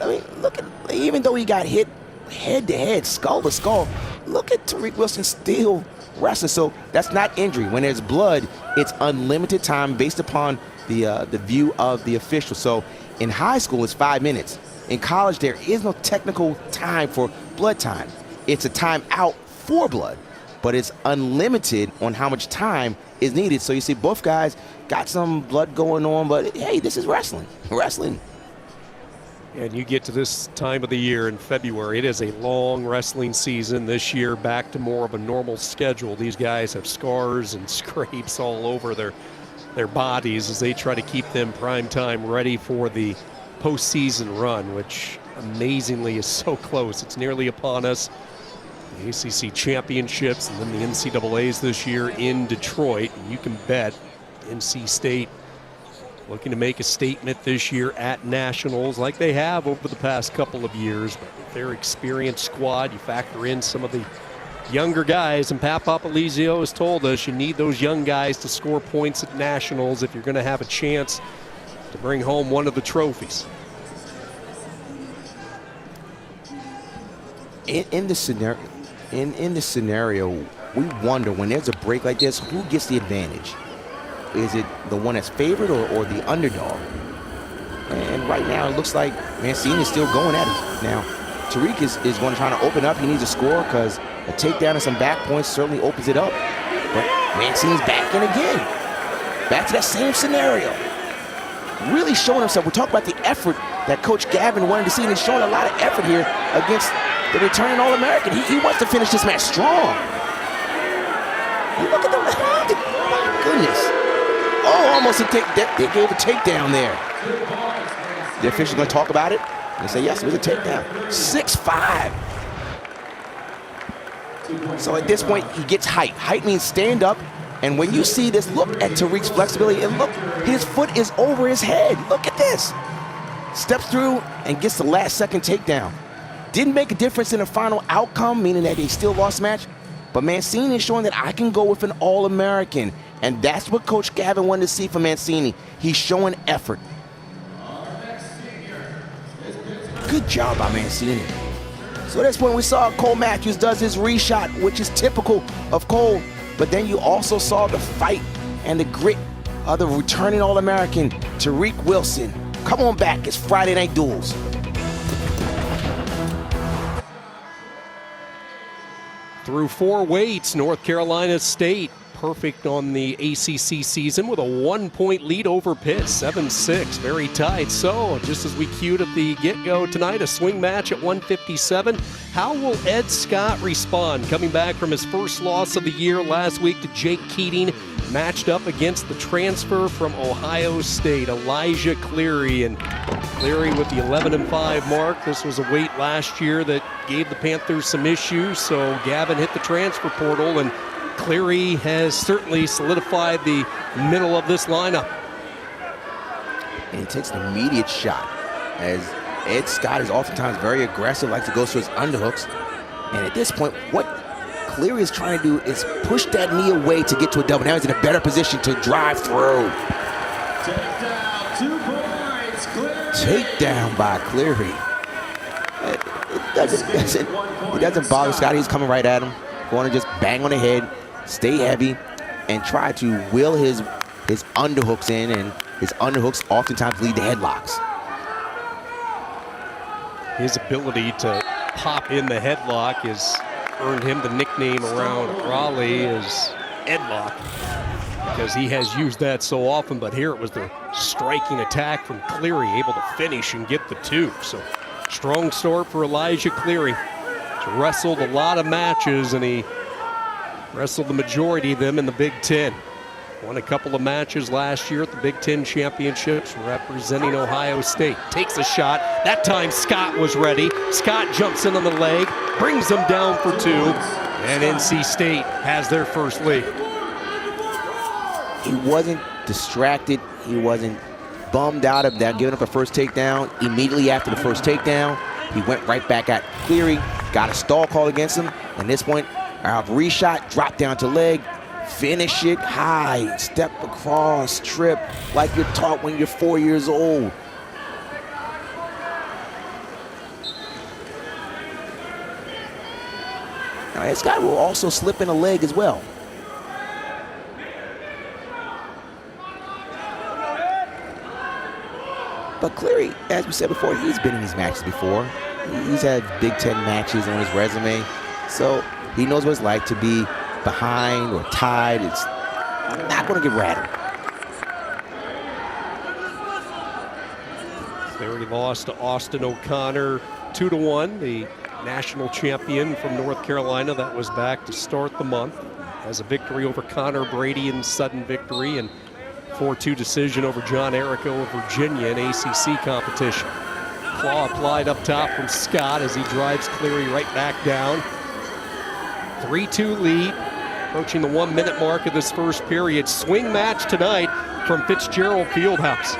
I mean, look at, even though he got hit head to head, skull to skull, look at Tariq Wilson still wrestling. So that's not injury. When there's blood, it's unlimited time based upon the view of the official. So in high school, it's 5 minutes. In college, there is no technical time for blood time. It's a time out for blood, but it's unlimited on how much time is needed. So you see both guys got some blood going on, but hey, this is wrestling. Wrestling. And you get to this time of the year in February, it is a long wrestling season. This year, back to more of a normal schedule. These guys have scars and scrapes all over their bodies as they try to keep them prime time ready for the postseason run, which amazingly is so close. It's nearly upon us. The ACC championships and then the NCAAs this year in Detroit. And you can bet NC State looking to make a statement this year at Nationals like they have over the past couple of years. But with their experienced squad, you factor in some of the younger guys, and Pat Papalizio has told us you need those young guys to score points at Nationals if you're going to have a chance to bring home one of the trophies. In this scenario, we wonder when there's a break like this, who gets the advantage? Is it the one that's favored or the underdog? And right now, it looks like Mancini is still going at it. Now, Tariq is going to try to open up. He needs a score because a takedown and some back points certainly opens it up. But Mancini's back in again. Back to that same scenario. Really showing himself. We're talking about the effort that Coach Gavin wanted to see, and he's showing a lot of effort here against the returning All-American. He wants to finish this match strong. You look at the hand. My goodness. Oh, almost they gave a takedown there. The official's going to talk about it. They say, yes, it was a takedown. 6'5". So at this point, he gets height. Height means stand up. And when you see this, look at Tariq's flexibility. And look, his foot is over his head. Look at this. Steps through and gets the last second takedown. Didn't make a difference in the final outcome, meaning that he still lost the match. But Mancini is showing that I can go with an All-American. And that's what Coach Gavin wanted to see from Mancini. He's showing effort. Good job by Mancini. So at this point, we saw Cole Matthews does his reshot, which is typical of Cole. But then you also saw the fight and the grit of the returning All-American, Tariq Wilson. Come on back, it's Friday Night Duels. Through 4 weights, North Carolina State perfect on the ACC season with a 1-point lead over Pitt, 7-6, very tight. So just as we cued at the get-go tonight, a swing match at 157. How will Ed Scott respond coming back from his first loss of the year last week to Jake Keating, matched up against the transfer from Ohio State, Elijah Cleary? And Cleary with the 11-5 mark. This was a weight last year that gave the Panthers some issues, so Gavin hit the transfer portal, and Cleary has certainly solidified the middle of this lineup. And he takes an immediate shot, as Ed Scott is oftentimes very aggressive, likes to go for his underhooks. And at this point, what Cleary is trying to do is push that knee away to get to a double. Now he's in a better position to drive through. Takedown, 2 points, Cleary. Takedown by Cleary. It doesn't bother Scott. He's coming right at him. Going to just bang on the head, stay heavy, and try to will his underhooks in, and his underhooks oftentimes lead to headlocks. His ability to pop in the headlock has earned him the nickname around Raleigh as Edlock, because he has used that so often. But here it was the striking attack from Cleary, able to finish and get the 2. So strong start for Elijah Cleary. He wrestled a lot of matches, and he wrestled the majority of them in the Big Ten. Won a couple of matches last year at the Big Ten Championships representing Ohio State. Takes a shot. That time Scott was ready. Scott jumps in on the leg, brings him down for 2, and NC State has their first lead. He wasn't distracted. He wasn't bummed out of that, giving up a first takedown. Immediately after the first takedown, he went right back at Cleary, got a stall call against him. At this point, reshot, dropped down to leg, Finish it high, step across, trip like you're taught when you're 4 years old. Now, this guy will also slip in a leg as well. But Cleary, as we said before, he's been in these matches before. He's had Big Ten matches on his resume, so he knows what it's like to be behind or tied. It's not going to get rattled. Cleary lost to Austin O'Connor 2-1, the national champion from North Carolina that was back to start the month. Has a victory over Connor Brady in sudden victory, and 4-2 decision over John Errico of Virginia in ACC competition. Claw applied up top from Scott as he drives Cleary right back down. 3-2 lead, approaching the 1 minute mark of this first period. Swing match tonight from Fitzgerald Fieldhouse.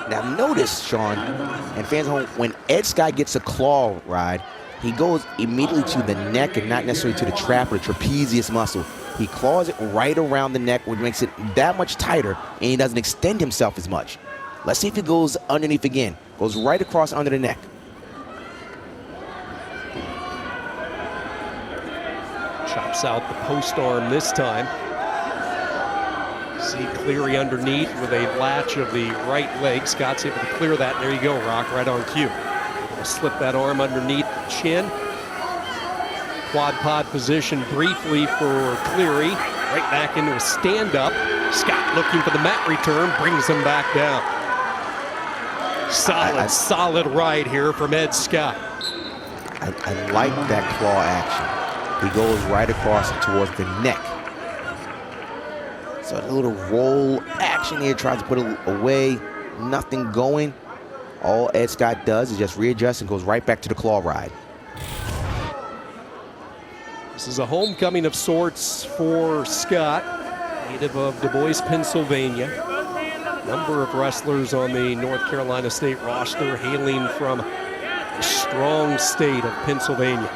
Now notice, Sean, and fans at home, when Ed Scott gets a claw ride, he goes immediately to the neck and not necessarily to the trap or the trapezius muscle. He claws it right around the neck, which makes it that much tighter, and he doesn't extend himself as much. Let's see if he goes underneath again. Goes right across under the neck. Chops out the post arm this time. See Cleary underneath with a latch of the right leg. Scott's able to clear that. There you go, Rock, right on cue. Able to slip that arm underneath the chin. Quad pod position briefly for Cleary. Right back into a stand-up. Scott looking for the mat return, brings him back down. Solid ride here from Ed Scott. I like that claw action. He goes right across towards the neck. So a little roll action here, tries to put it away, nothing going. All Ed Scott does is just readjust and goes right back to the claw ride. This is a homecoming of sorts for Scott, native of Du Bois, Pennsylvania. Number of wrestlers on the North Carolina State roster hailing from the strong state of Pennsylvania.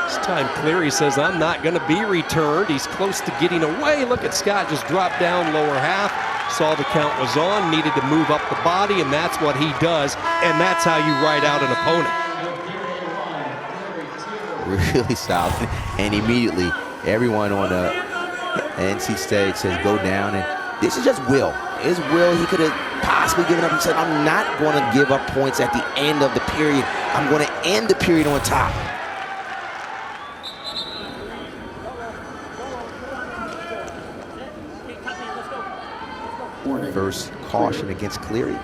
This time Cleary says, I'm not going to be returned. He's close to getting away. Look at Scott just drop down lower half. Saw the count was on, needed to move up the body, and that's what he does. And that's how you ride out an opponent. Really solid. And immediately everyone on the NC State says go down. And this is just will. His will, he could have possibly given up. He said, I'm not going to give up points at the end of the period. I'm going to end the period on top. First caution against Cleary.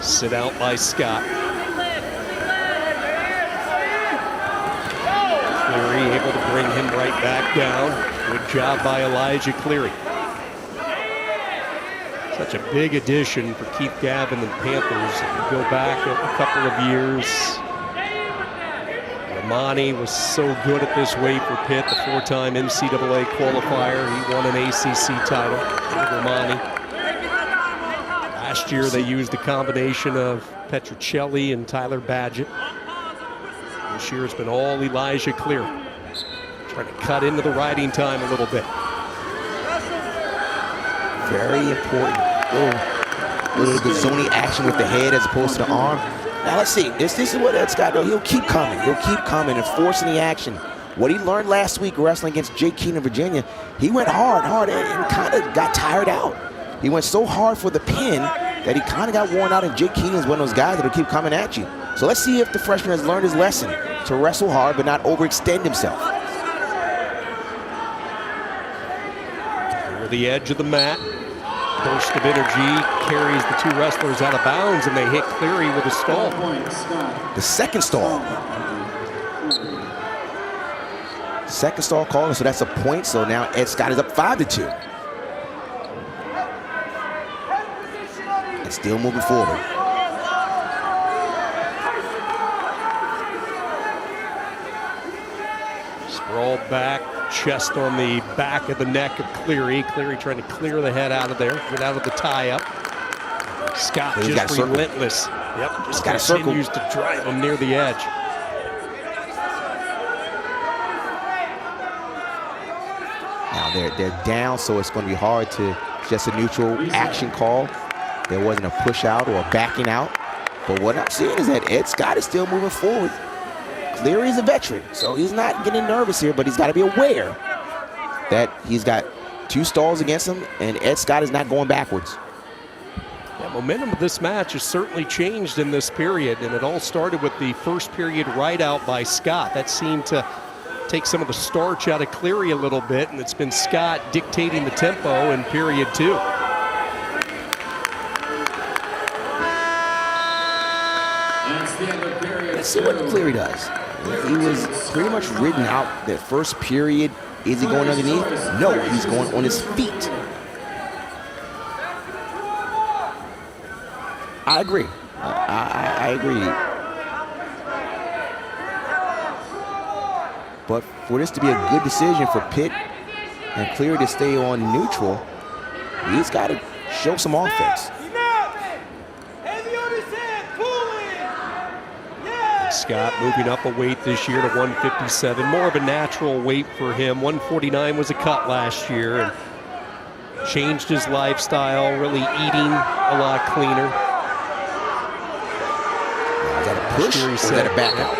Sit out by Scott. Cleary able to bring him right back down. Good job by Elijah Cleary. Such a big addition for Keith Gavin and the Panthers. If you go back a couple of years, Romani was so good at this weight for Pitt, the four-time NCAA qualifier. He won an ACC title, Romani. Last year they used a combination of Petrocelli and Tyler Badgett. This year it's been all Elijah Cleary. Trying to cut into the riding time a little bit. Very important. Little Gazzoni action with the head as opposed to the arm. Now let's see. This is what Ed Scott does. He'll keep coming. He'll keep coming and forcing the action. What he learned last week wrestling against Jake Keenan, Virginia, he went hard, and kind of got tired out. He went so hard for the pin that he kind of got worn out, and Jake Keenan is one of those guys that'll keep coming at you. So let's see if the freshman has learned his lesson to wrestle hard but not overextend himself. Over the edge of the mat. Burst of energy carries the two wrestlers out of bounds, and they hit Cleary with a stall. The second stall. Second stall call, so that's a point. So now Ed Scott is up 5-2. And still moving forward. Sprawled back, chest on the back of the neck of Cleary. Cleary trying to clear the head out of there, get out of the tie-up. Scott He's got a just circle. relentless. Yep, just got a circle. continues to drive him near the edge. Now they're down, so it's going to be hard to just a neutral action call. There wasn't a push out or a backing out. But what I'm seeing is that Ed Scott is still moving forward. Cleary's a veteran, so he's not getting nervous here, but he's got to be aware that he's got 2 stalls against him, and Ed Scott is not going backwards. Yeah, momentum of this match has certainly changed in this period, and it all started with the first period right out by Scott. That seemed to take some of the starch out of Cleary a little bit, and it's been Scott dictating the tempo in period 2. Let's see what Cleary does. He was pretty much ridden out that first period. Is he going underneath? No, he's going on his feet. I agree. I agree. But for this to be a good decision for Pitt and Cleary to stay on neutral, he's got to show some offense. Scott moving up a weight this year to 157, more of a natural weight for him. 149 was a cut last year, and changed his lifestyle, really eating a lot cleaner. Is that a push or is that a back out?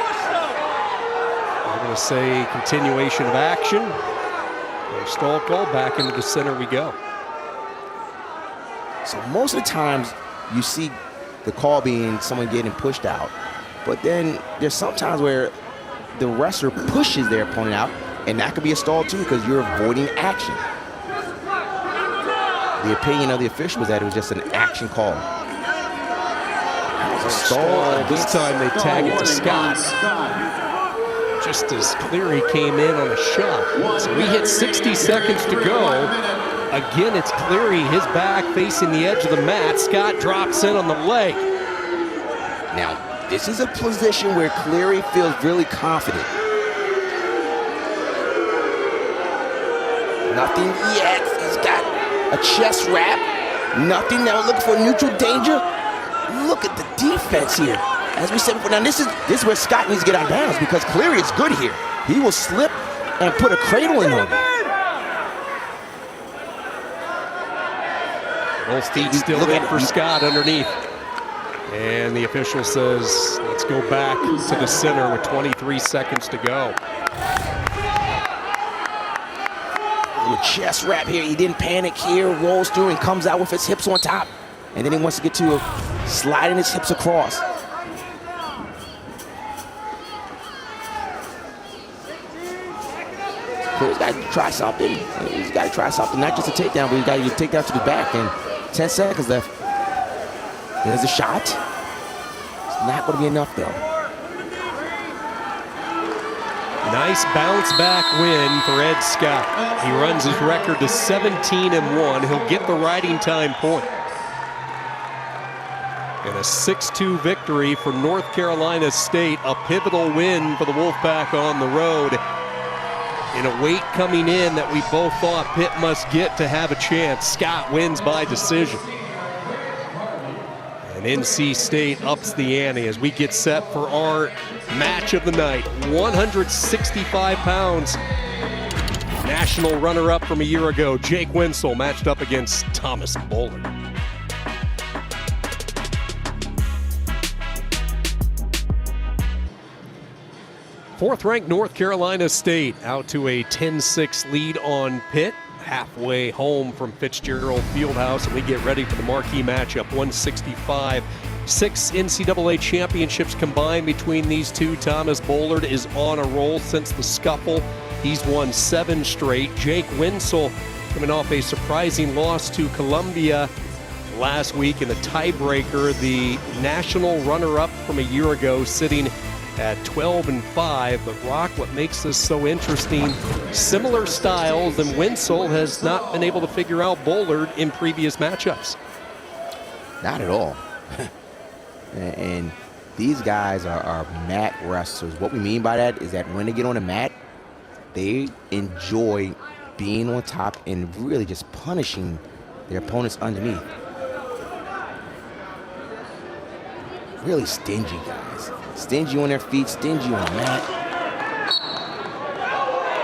I'm going to say continuation of action. No stall call, back into the center we go. So most of the times you see the call being someone getting pushed out. But then there's sometimes where the wrestler pushes their opponent out, and that could be a stall too because you're avoiding action. The opinion of the official was that it was just an action call. That was a stall. This time they tag it to Scott. Just as Cleary came in on a shot. So we hit 60 seconds to go. Again, it's Cleary, his back facing the edge of the mat. Scott drops in on the leg. Now, this is a position where Cleary feels really confident. Nothing yet. He's got a chest wrap. Nothing. Now looking for neutral danger. Look at the defense here. As we said before, now this is where Scott needs to get out of bounds because Cleary is good here. He will slip and put a cradle in on him. Both feet still in for Scott underneath. And the official says, let's go back to the center with 23 seconds to go. With chest wrap here, he didn't panic here, rolls through and comes out with his hips on top. And then he wants to get to sliding his hips across. He's got to try something. He's got to try something, not just a takedown, but he's got to get a takedown to the back. And 10 seconds left. There's a shot. It's not going to be enough, though. Nice bounce back win for Ed Scott. He runs his record to 17-1. He'll get the riding time point. And a 6-2 victory for North Carolina State, a pivotal win for the Wolfpack on the road. In a weight coming in that we both thought Pitt must get to have a chance. Scott wins by decision. And NC State ups the ante as we get set for our match of the night. 165 pounds. National runner-up from a year ago, Jake Winsel, matched up against Thomas Bullard. Fourth-ranked North Carolina State out to a 10-6 lead on Pitt. Halfway home from Fitzgerald Fieldhouse, and we get ready for the marquee matchup. 165. 6 NCAA championships combined between these two. Thomas Bullard is on a roll since the scuffle. He's won 7 straight. Jake Winsel coming off a surprising loss to Columbia last week in the tiebreaker. The national runner-up from a year ago, sitting at 12-5, but Rock, what makes this so interesting, similar styles, and Winsel has not been able to figure out Bullard in previous matchups. Not at all. And these guys are mat wrestlers. What we mean by that is that when they get on the mat, they enjoy being on top and really just punishing their opponents underneath. really stingy guys. Stingy on their feet, stingy on the mat.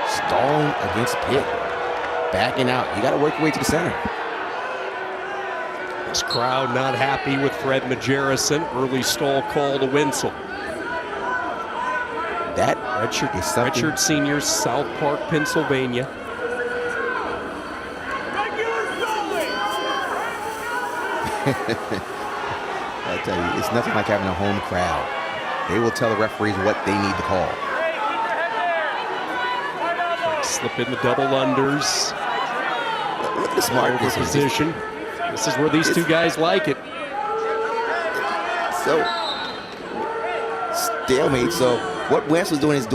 Stalling against Pitt. Backing out. You got to work your way to the center. This crowd not happy with Fred Majerison. Early stall call to Wenzel. That redshirt senior, South Park, Pennsylvania. I tell you, it's nothing like having a home crowd. They will tell the referees what they need to call. Slip in the double unders. Look at the smart position. This is where these two guys like it. So, stalemate. So, what Wenzel's doing is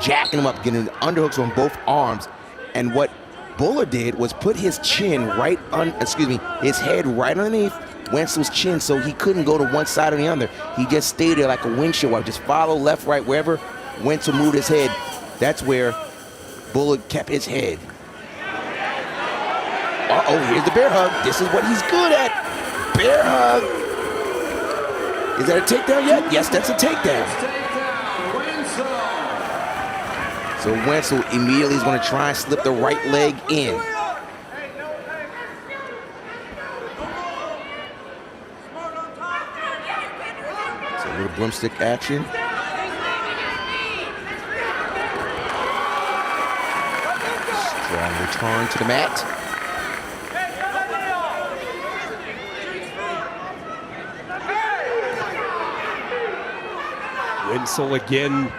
jacking him up, getting underhooks on both arms. And what Buller did was put his chin his head right underneath Wenzel's chin so he couldn't go to one side or the other. He just stayed there like a windshield wiper. Just follow left, right, wherever Wenzel moved his head. That's where Buller kept his head. Uh-oh, here's the bear hug. This is what he's good at. Bear hug. Is that a takedown yet? Yes, that's a takedown. So Wenzel immediately is going to try and slip the right leg in. So a little broomstick action. Strong return to the mat. Wenzel again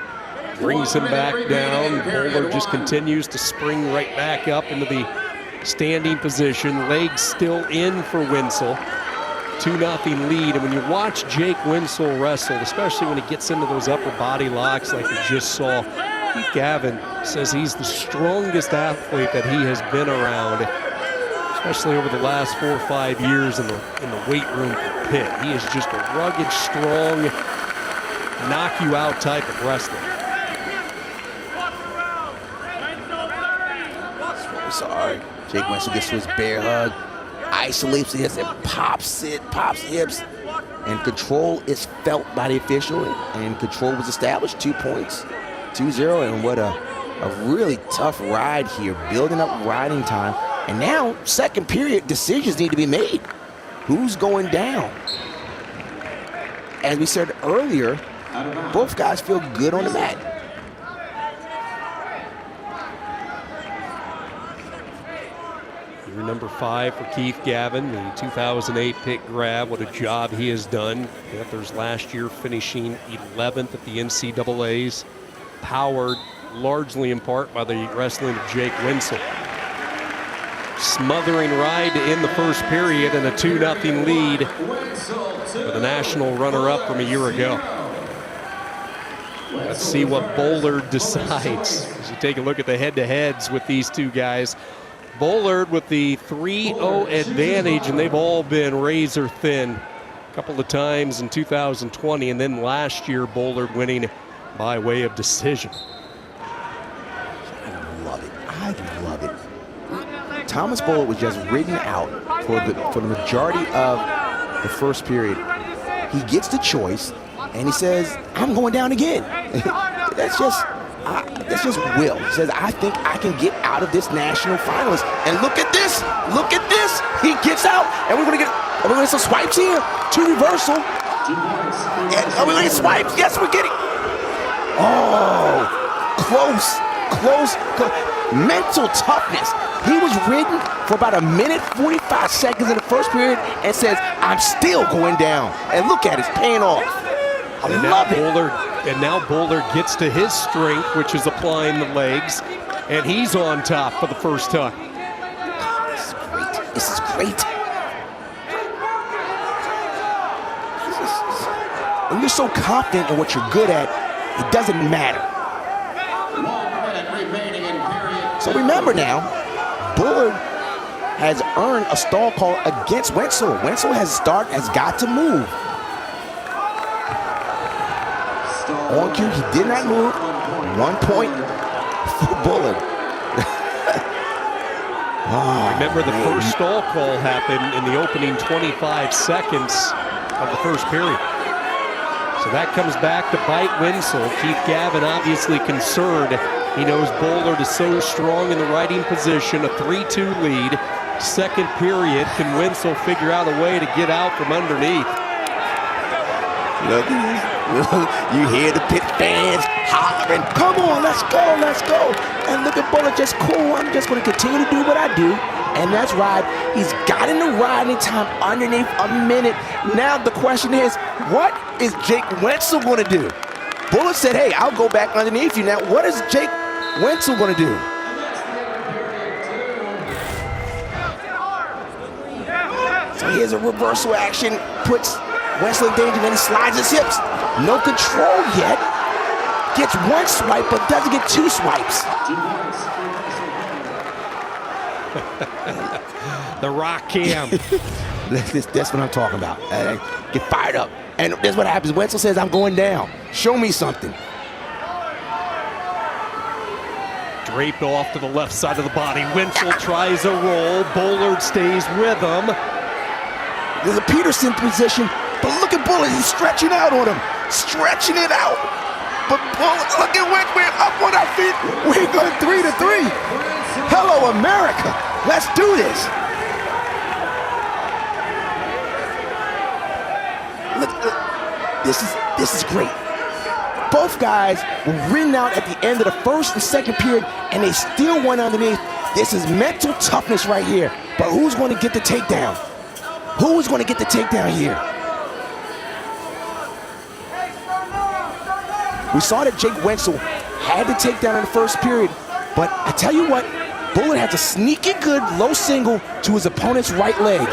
brings him back down. Bowler just continues to spring right back up into the standing position. Legs still in for Wenzel. 2-0 lead. And when you watch Jake Wenzel wrestle, especially when he gets into those upper body locks like we just saw, Keith Gavin says he's the strongest athlete that he has been around, especially over the last 4 or 5 years in the weight room for Pitt. He is just a rugged, strong, knock you out type of wrestler. Sorry. Jake Wenzel gets to his bear hug, isolates the hips and pops hips. And control is felt by the official, and control was established. 2 points, 2-0, and what a really tough ride here, building up riding time. And now, second period, decisions need to be made. Who's going down? As we said earlier, both guys feel good on the mat. Year number 5 for Keith Gavin, the 2008 Pitt grad. What a job he has done. Panthers last year finishing 11th at the NCAAs, powered largely in part by the wrestling of Jake Wenzel. Smothering ride to end the first period and a 2-0 lead for the national runner-up from a year ago. Let's see what Bullard decides. As you take a look at the head-to-heads with these two guys, Bullard with the 3-0 advantage, and they've all been razor thin a couple of times in 2020, and then last year Bullard winning by way of decision. I love it. I love it. Thomas Bullard was just ridden out for the majority of the first period. He gets the choice, and he says, "I'm going down again." That's just will. He says, "I think I can get out of this national finalist." And look at this! Look at this! He gets out, and we're gonna get some swipes here. 2 reversal. And are we gonna get swipes? Yes, we're getting. Oh, close. Mental toughness. He was ridden for about 1 minute 45 seconds in the first period and says, "I'm still going down." And look at it, it's paying off. I love it. And now Bullard gets to his strength, which is applying the legs, and he's on top for the first time. This is great. When you're so confident in what you're good at, it doesn't matter. So remember now, Bullard has earned a stall call against Wenzel. Wenzel has got to move. On cue, he did not move. 1 point for Bullard. Remember, the first stall call happened in the opening 25 seconds of the first period. So that comes back to bite Wenzel. Keith Gavin obviously concerned. He knows Bullard is so strong in the riding position, a 3-2 lead. Second period, can Wenzel figure out a way to get out from underneath? Look at this. You hear the Pitt fans hollering, come on, let's go, let's go. And look at Bullard, just cool. I'm just going to continue to do what I do. And that's right. He's got in the riding time underneath a minute. Now the question is, what is Jake Wenzel going to do? Bullard said, hey, I'll go back underneath you. Now, what is Jake Wenzel going to do? So here's a reversal action, puts Wenzel in danger, then he slides his hips. No control yet. Gets one swipe, but doesn't get two swipes. The rock cam. That's what I'm talking about. Get fired up. And that's what happens. Wenzel says, I'm going down. Show me something. Draped off to the left side of the body. Wenzel tries a roll. Bullard stays with him. There's a Peterson position, but look at Bullard. He's stretching out on him. Stretching it out. But Bullard, look at Wenzel. We're up on our feet. We're going 3-3. Hello, America. Let's do this. Look, this is great. Both guys were ridden out at the end of the first and second period, and they still went underneath. This is mental toughness right here. But who's going to get the takedown? Who is going to get the takedown here? We saw that Jake Wenzel had the takedown in the first period, but I tell you what, Bullard has a sneaky good low single to his opponent's right leg.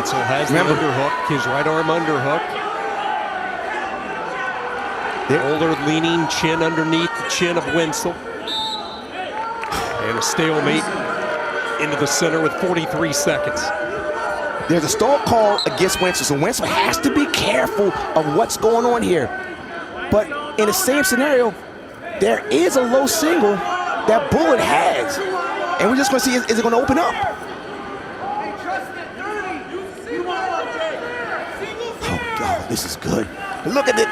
So has the underhook, his right arm underhook. Bullard leaning, chin underneath the chin of Wenzel. And a stalemate into the center with 43 seconds. There's a stall call against Wenzel, so Wenzel has to be careful of what's going on here. But in the same scenario, there is a low single that Bullard has. And we're just going to see, is it going to open up? Oh, God, this is good. Look at it.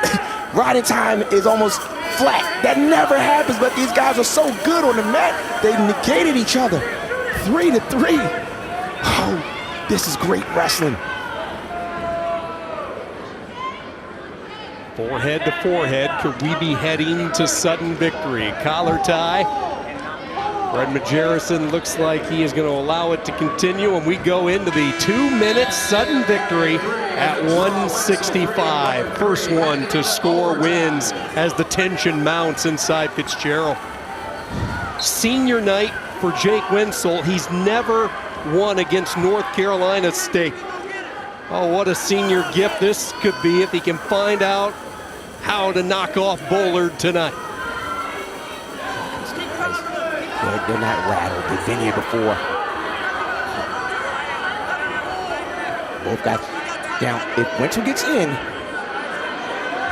Riding time is almost flat. That never happens, but these guys are so good on the mat. They negated each other. 3-3. Oh, this is great wrestling. Forehead to forehead. Could we be heading to sudden victory? Collar tie. Fred Majerison looks like he is going to allow it to continue, and we go into the 2-minute sudden victory at 165. First one to score wins as the tension mounts inside Fitzgerald. Senior night for Jake Wenzel. He's never won against North Carolina State. Oh, what a senior gift this could be if he can find out how to knock off Bullard tonight. They're not rattled. They've been here before. Both guys. Now, if Wenzel gets in,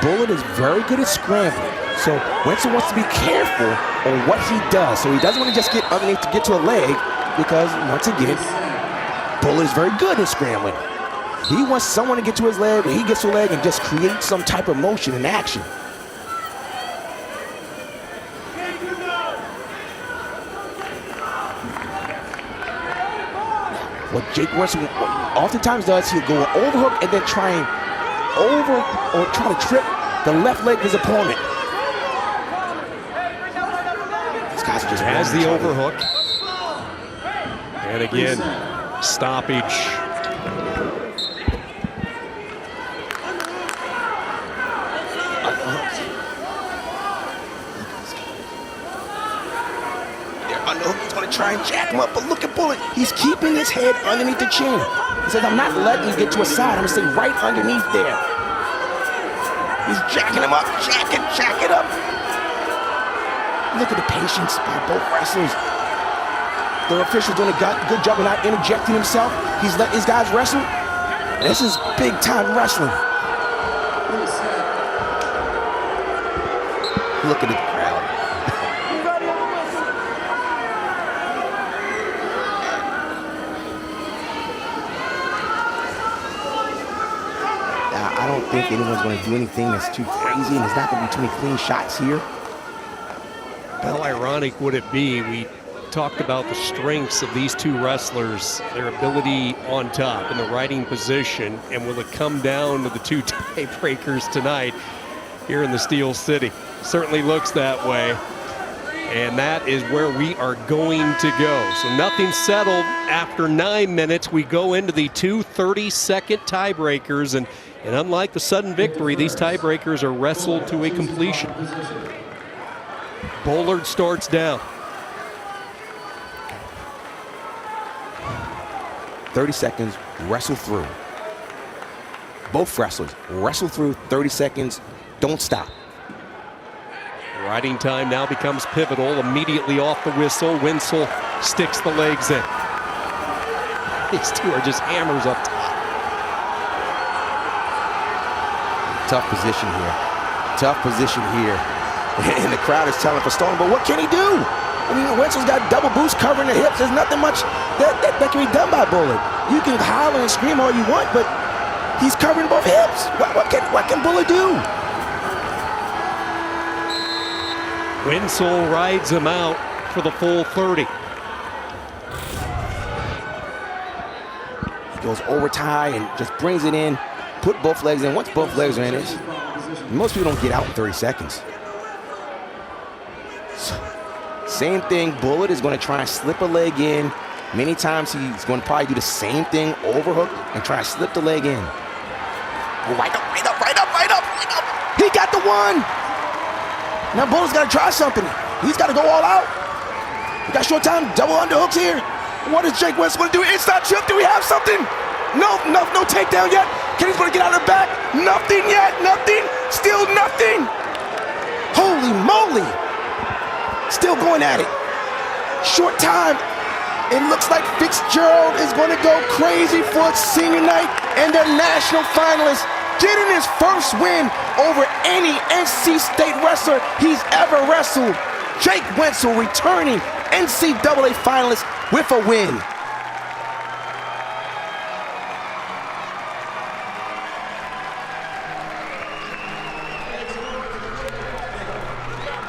Bullard is very good at scrambling. So Wenzel wants to be careful on what he does. So he doesn't want to just get underneath to get to a leg, because once again, Bullard is very good at scrambling. He wants someone to get to his leg, when he gets to a leg, and just create some type of motion and action. What Jake Wenzel oftentimes does, he'll go an overhook and then try to trip the left leg of his opponent. These guys are just has the overhook. And again, stoppage. He's going to try and jack him up, but look at Bullard. He's keeping his head underneath the chin. He says, I'm not letting you get to a side. I'm going to stay right underneath there. He's jacking him up, jack it up. Look at the patience by both wrestlers. The official's doing a good job of not interjecting himself. He's letting these guys wrestle. This is big time wrestling. Look at the crowd. I don't think anyone's going to do anything that's too crazy, and there's not going to be too many clean shots here. How ironic would it be? We talked about the strengths of these two wrestlers, their ability on top in the riding position, and will it come down to the two tiebreakers tonight here in the Steel City? Certainly looks that way, and that is where we are going to go. So nothing settled after 9 minutes. We go into the two 30-second tiebreakers, and unlike the sudden victory, these tiebreakers are wrestled to a completion. Bullard starts down. 30 seconds, wrestle through. Both wrestlers wrestle through 30 seconds, don't stop. Riding time now becomes pivotal. Immediately off the whistle, Wenzel sticks the legs in. These two are just hammers up top. Tough position here. Tough position here. And the crowd is telling for Stone, but what can he do? I mean, Wenzel's got double boost covering the hips. There's nothing much that can be done by Bullard. You can holler and scream all you want, but he's covering both hips. What can Bullard do? Wenzel rides him out for the full 30. He goes over tie and just brings it in. Put both legs in. Once both legs are in, most people don't get out in 30 seconds. Same thing, Bullard is going to try and slip a leg in. Many times he's going to probably do the same thing, overhook, and try and slip the leg in. Oh, right up. He got the one. Now Bullard's got to try something. He's got to go all out. We got short time, double underhooks here. What is Jake Wenzel going to do? Inside trip, do we have something? No takedown yet. Kenny's going to get out of the back. Nothing yet, nothing. Still nothing. Holy moly. Still going at it. Short time. It looks like Fitzgerald is going to go crazy for senior night and the national finalist, getting his first win over any NC State wrestler he's ever wrestled. Jake Wenzel returning NCAA finalist with a win.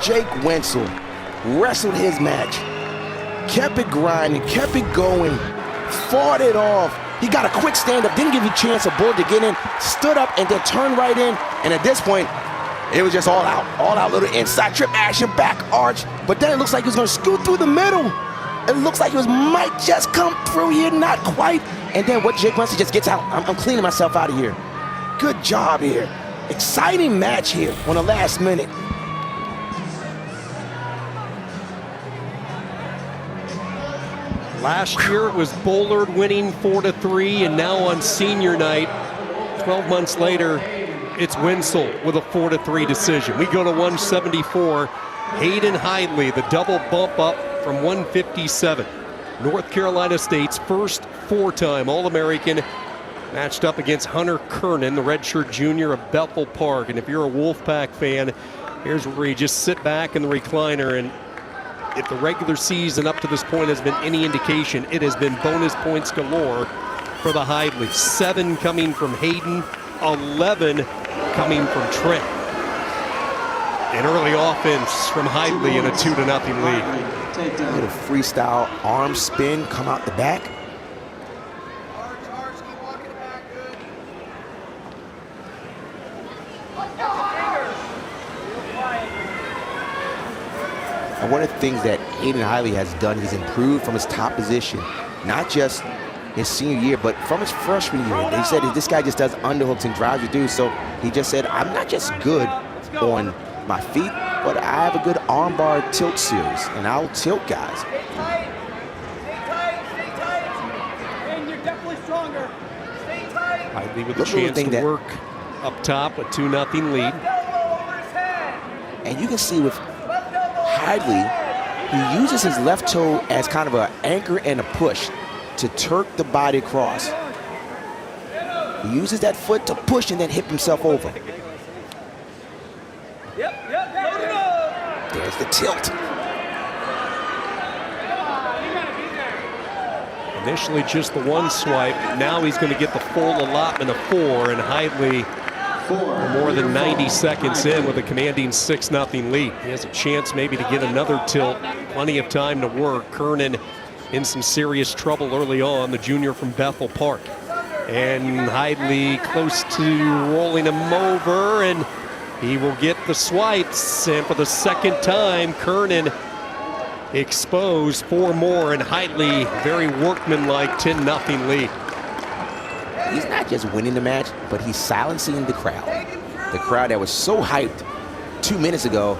Jake Wenzel wrestled his match, kept it grinding, kept it going, fought it off. He got a quick stand-up, didn't give you a chance of Bullard to get in, stood up and then turned right in. And at this point, it was just all out, little inside trip action, back arch. But then it looks like he was gonna scoot through the middle. It looks like he might just come through here, not quite. And then what Jake Wenzel just gets out. I'm cleaning myself out of here. Good job here. Exciting match here on the last minute. Last year it was Bullard winning 4-3, and now on senior night, 12 months later, it's Wenzel with a 4-3 decision. We go to 174. Hayden Hidley, the double bump up from 157. North Carolina State's first four-time All-American, matched up against Hunter Kernan, the redshirt junior of Bethel Park. And if you're a Wolfpack fan, here's where you just sit back in the recliner, and if the regular season up to this point has been any indication, it has been bonus points galore for the Hidley. 7 coming from Hayden, 11 coming from Trent. An early offense from Hidley in a 2-0 lead. Little freestyle arm spin, come out the back. And one of the things that Hayden Hidley has done, he's improved from his top position, not just his senior year, but from his freshman year. He said this guy just does underhooks and drives you through. So he just said, I'm not just good on my feet, but I have a good armbar tilt series, and I'll tilt guys. Stay tight. Stay tight. And you're definitely stronger. Stay tight. Hidley with a chance to work up top, a 2-0 lead. And you can see with Hidley, he uses his left toe as kind of an anchor and a push to turk the body across. He uses that foot to push and then hip himself over. Yep. the tilt. Initially just the one swipe. Now he's going to get the full allotment of 4, and Hidley more than 90 seconds in with a commanding 6-0 lead. He has a chance maybe to get another tilt. Plenty of time to work. Kernan in some serious trouble early on, the junior from Bethel Park. And Hidley close to rolling him over, and he will get the swipes. And for the second time, Kernan exposed 4 more, and Hidley very workmanlike 10-0 lead. He's not just winning the match, but he's silencing the crowd. The crowd that was so hyped 2 minutes ago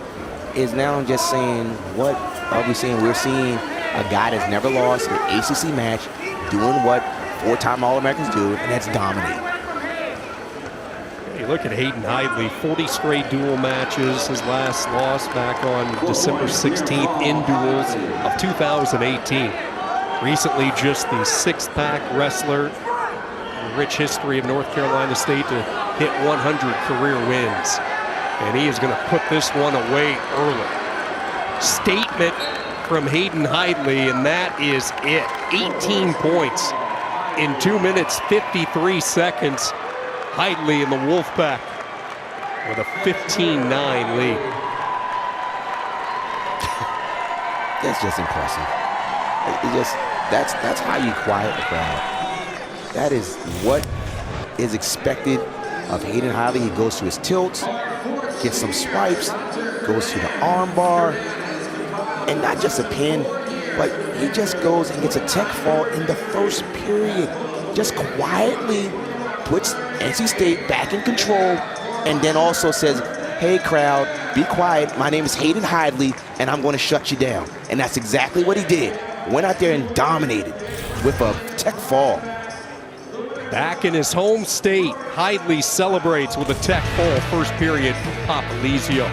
is now just saying, what are we seeing? We're seeing a guy that's never lost an ACC match doing what 4-time All-Americans do, and that's dominate. Hey, look at Hayden Hidley, 40 straight duel matches. His last loss back on December 16th in duels of 2018. Recently just the 6-pack wrestler. Rich history of North Carolina State to hit 100 career wins. And he is going to put this one away early. Statement from Hayden Hidley, and that is it. 18 points in 2 minutes, 53 seconds. Hidley in the Wolfpack with a 15-9 lead. That's just impressive. That's how you quiet the crowd. That is what is expected of Hayden Hidley. He goes to his tilts, gets some swipes, goes to the arm bar, and not just a pin, but he just goes and gets a tech fall in the first period. Just quietly puts NC State back in control, and then also says, hey crowd, be quiet, my name is Hayden Hidley, and I'm going to shut you down. And that's exactly what he did. Went out there and dominated with a tech fall. Back in his home state, Hidley celebrates with a tech fall first period from Papalizio.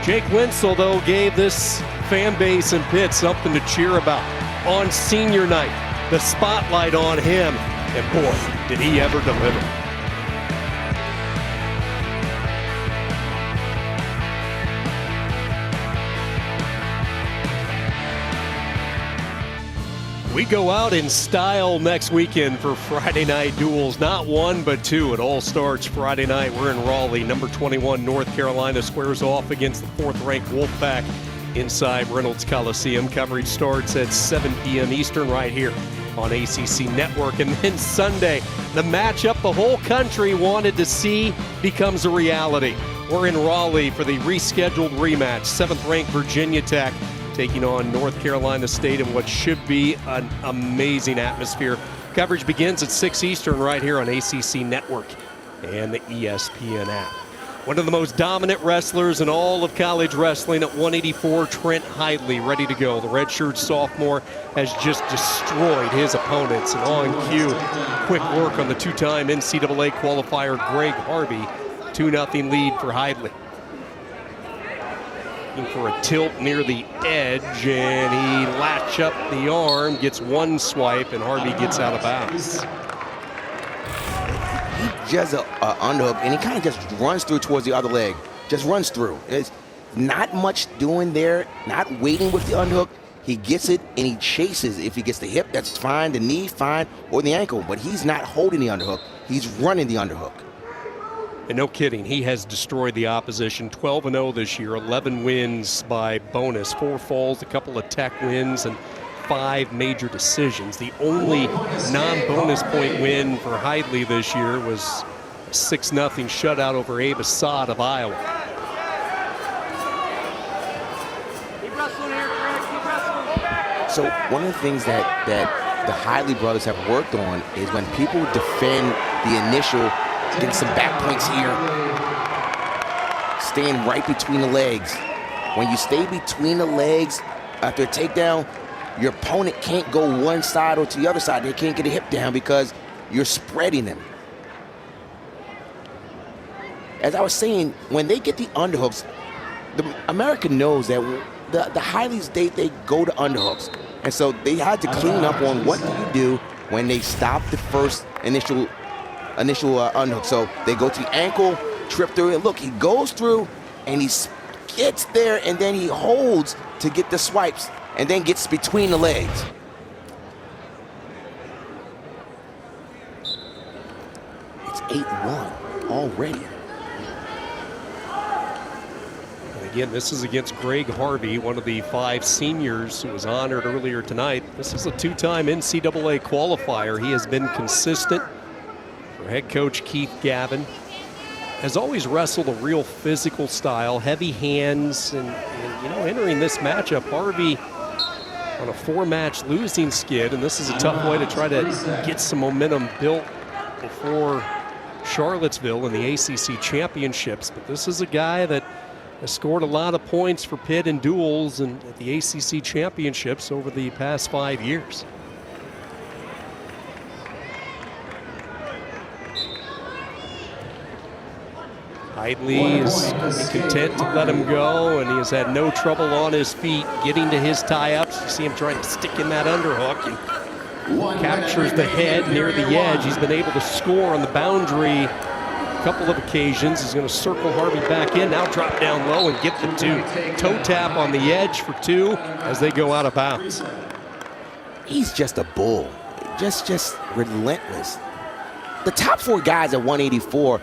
Jake Wenzel, though, gave this fan base in Pitt something to cheer about on senior night. The spotlight on him, and boy, did he ever deliver. We go out in style next weekend for Friday night duels. Not one, but two. It all starts Friday night. We're in Raleigh. Number 21, North Carolina squares off against the 4th-ranked Wolfpack inside Reynolds Coliseum. Coverage starts at 7 p.m. Eastern right here on ACC Network. And then Sunday, the matchup the whole country wanted to see becomes a reality. We're in Raleigh for the rescheduled rematch. 7th-ranked Virginia Tech taking on North Carolina State in what should be an amazing atmosphere. Coverage begins at 6 Eastern right here on ACC Network and the ESPN app. One of the most dominant wrestlers in all of college wrestling at 184, Trent Hidley, ready to go. The redshirt sophomore has just destroyed his opponents. And on cue, quick work on the 2-time NCAA qualifier Greg Harvey. 2-0 lead for Hidley. Looking for a tilt near the edge, and he latch up the arm, gets one swipe, and Harvey gets out of bounds. He does an underhook, and he kind of just runs through towards the other leg. Just runs through. There's not much doing there, not waiting with the underhook. He gets it, and he chases. If he gets the hip, that's fine. The knee, fine, or the ankle. But he's not holding the underhook. He's running the underhook. And no kidding, he has destroyed the opposition. 12-0 this year, 11 wins by bonus, 4 falls, a couple of tech wins, and 5 major decisions. The only non-bonus point win for Hidley this year was a 6-0 shutout over Abe Assad of Iowa. Keep wrestling here, Greg. Keep wrestling. So one of the things that the Hidley brothers have worked on is when people defend the initial, getting some back points here, staying right between the legs. When you stay between the legs after a takedown, your opponent can't go one side or to the other side. They can't get a hip down because you're spreading them. As I was saying, when they get the underhooks, the American knows that the Hidleys, they go to underhooks. And so they had to clean up on what do you do when they stop the first initial underhook. So they go to the ankle, trip through, and look, he goes through and he gets there, and then he holds to get the swipes, and then gets between the legs. It's 8-1 already. And again, this is against Greg Harvey, one of the 5 seniors who was honored earlier tonight. This is a 2-time NCAA qualifier. He has been consistent. For head coach Keith Gavin, has always wrestled a real physical style, heavy hands, and you know, entering this matchup, Harvey on a 4-match losing skid, and this is a tough way to try to get some momentum built before Charlottesville in the ACC championships. But this is a guy that has scored a lot of points for Pitt in duels and at the ACC championships over the past 5 years. Hidley is content to let him go, and he has had no trouble on his feet getting to his tie-ups. You see him trying to stick in that underhook and captures the head near the edge. He's been able to score on the boundary a couple of occasions. He's going to circle Harvey back in, now drop down low and get the 2. Toe tap on the edge for 2 as they go out of bounds. He's just a bull, just relentless. The top 4 guys at 184,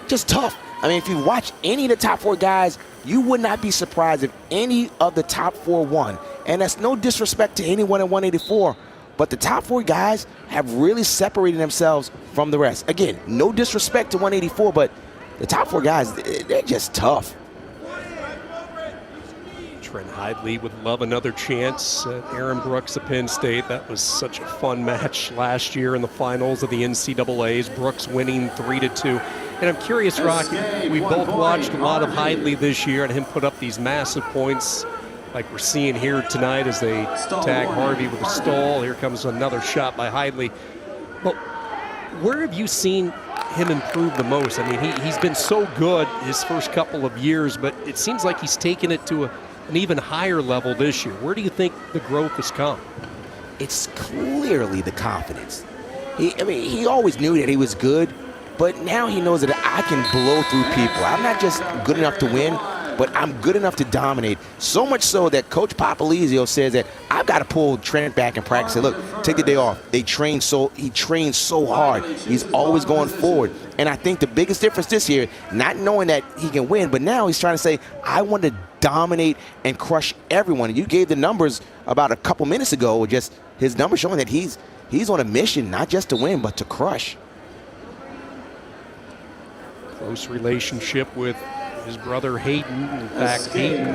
just tough. I mean, if you watch any of the top 4 guys, you would not be surprised if any of the top 4 won. And that's no disrespect to anyone at 184, but the top 4 guys have really separated themselves from the rest. Again, no disrespect to 184, but the top 4 guys, they're just tough. Trent Hidley would love another chance at Aaron Brooks at Penn State. That was such a fun match last year in the finals of the NCAAs. Brooks winning 3-2. And I'm curious, Rock, we both watched a lot of Hidley this year and him put up these massive points like we're seeing here tonight as they tag Harvey with a stall. Here comes another shot by Hidley. But where have you seen him improve the most? I mean, he's been so good his first couple of years, but it seems like he's taken it to an even higher level this year. Where do you think the growth has come? It's clearly the confidence. He always knew that he was good, but now he knows that I can blow through people. I'm not just good enough to win, but I'm good enough to dominate. So much so that Coach Papalizio says that I've got to pull Trent back in practice. Say, look, take the day off. He trains so hard. He's always going forward. And I think the biggest difference this year, not knowing that he can win, but now he's trying to say, I want to dominate and crush everyone. And you gave the numbers about a couple minutes ago, just his numbers showing that he's on a mission, not just to win, but to crush. Close relationship with his brother Hayden. In fact, Hayden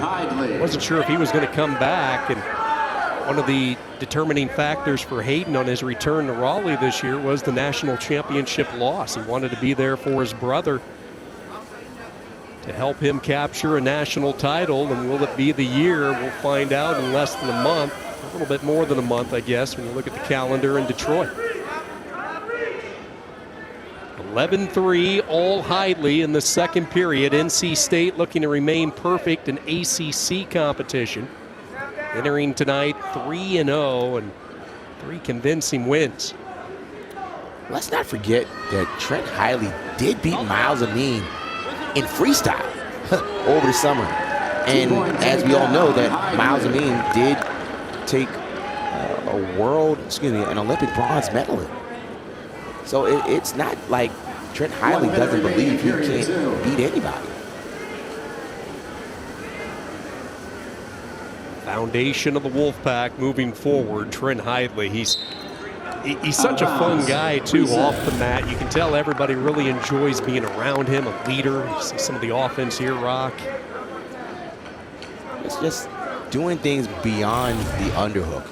wasn't sure if he was going to come back, and one of the determining factors for Hayden on his return to Raleigh this year was the national championship loss. He wanted to be there for his brother to help him capture a national title, and will it be the year? We'll find out in less than a month, a little bit more than a month, I guess, when you look at the calendar in Detroit. 11-3, all Hidley in the second period. NC State looking to remain perfect in ACC competition. Entering tonight 3-0 and 3 convincing wins. Let's not forget that Trent Hidley did beat Miles Amin in freestyle over the summer. And as we all know, that Miles Amin did take an Olympic bronze medal. So it's not like Trent Hidley doesn't believe he can't beat anybody. Foundation of the Wolfpack moving forward, Trent Hidley. He's such a fun guy, too, off the mat. You can tell everybody really enjoys being around him, a leader. You see some of the offense here, Rock. It's just doing things beyond the underhook.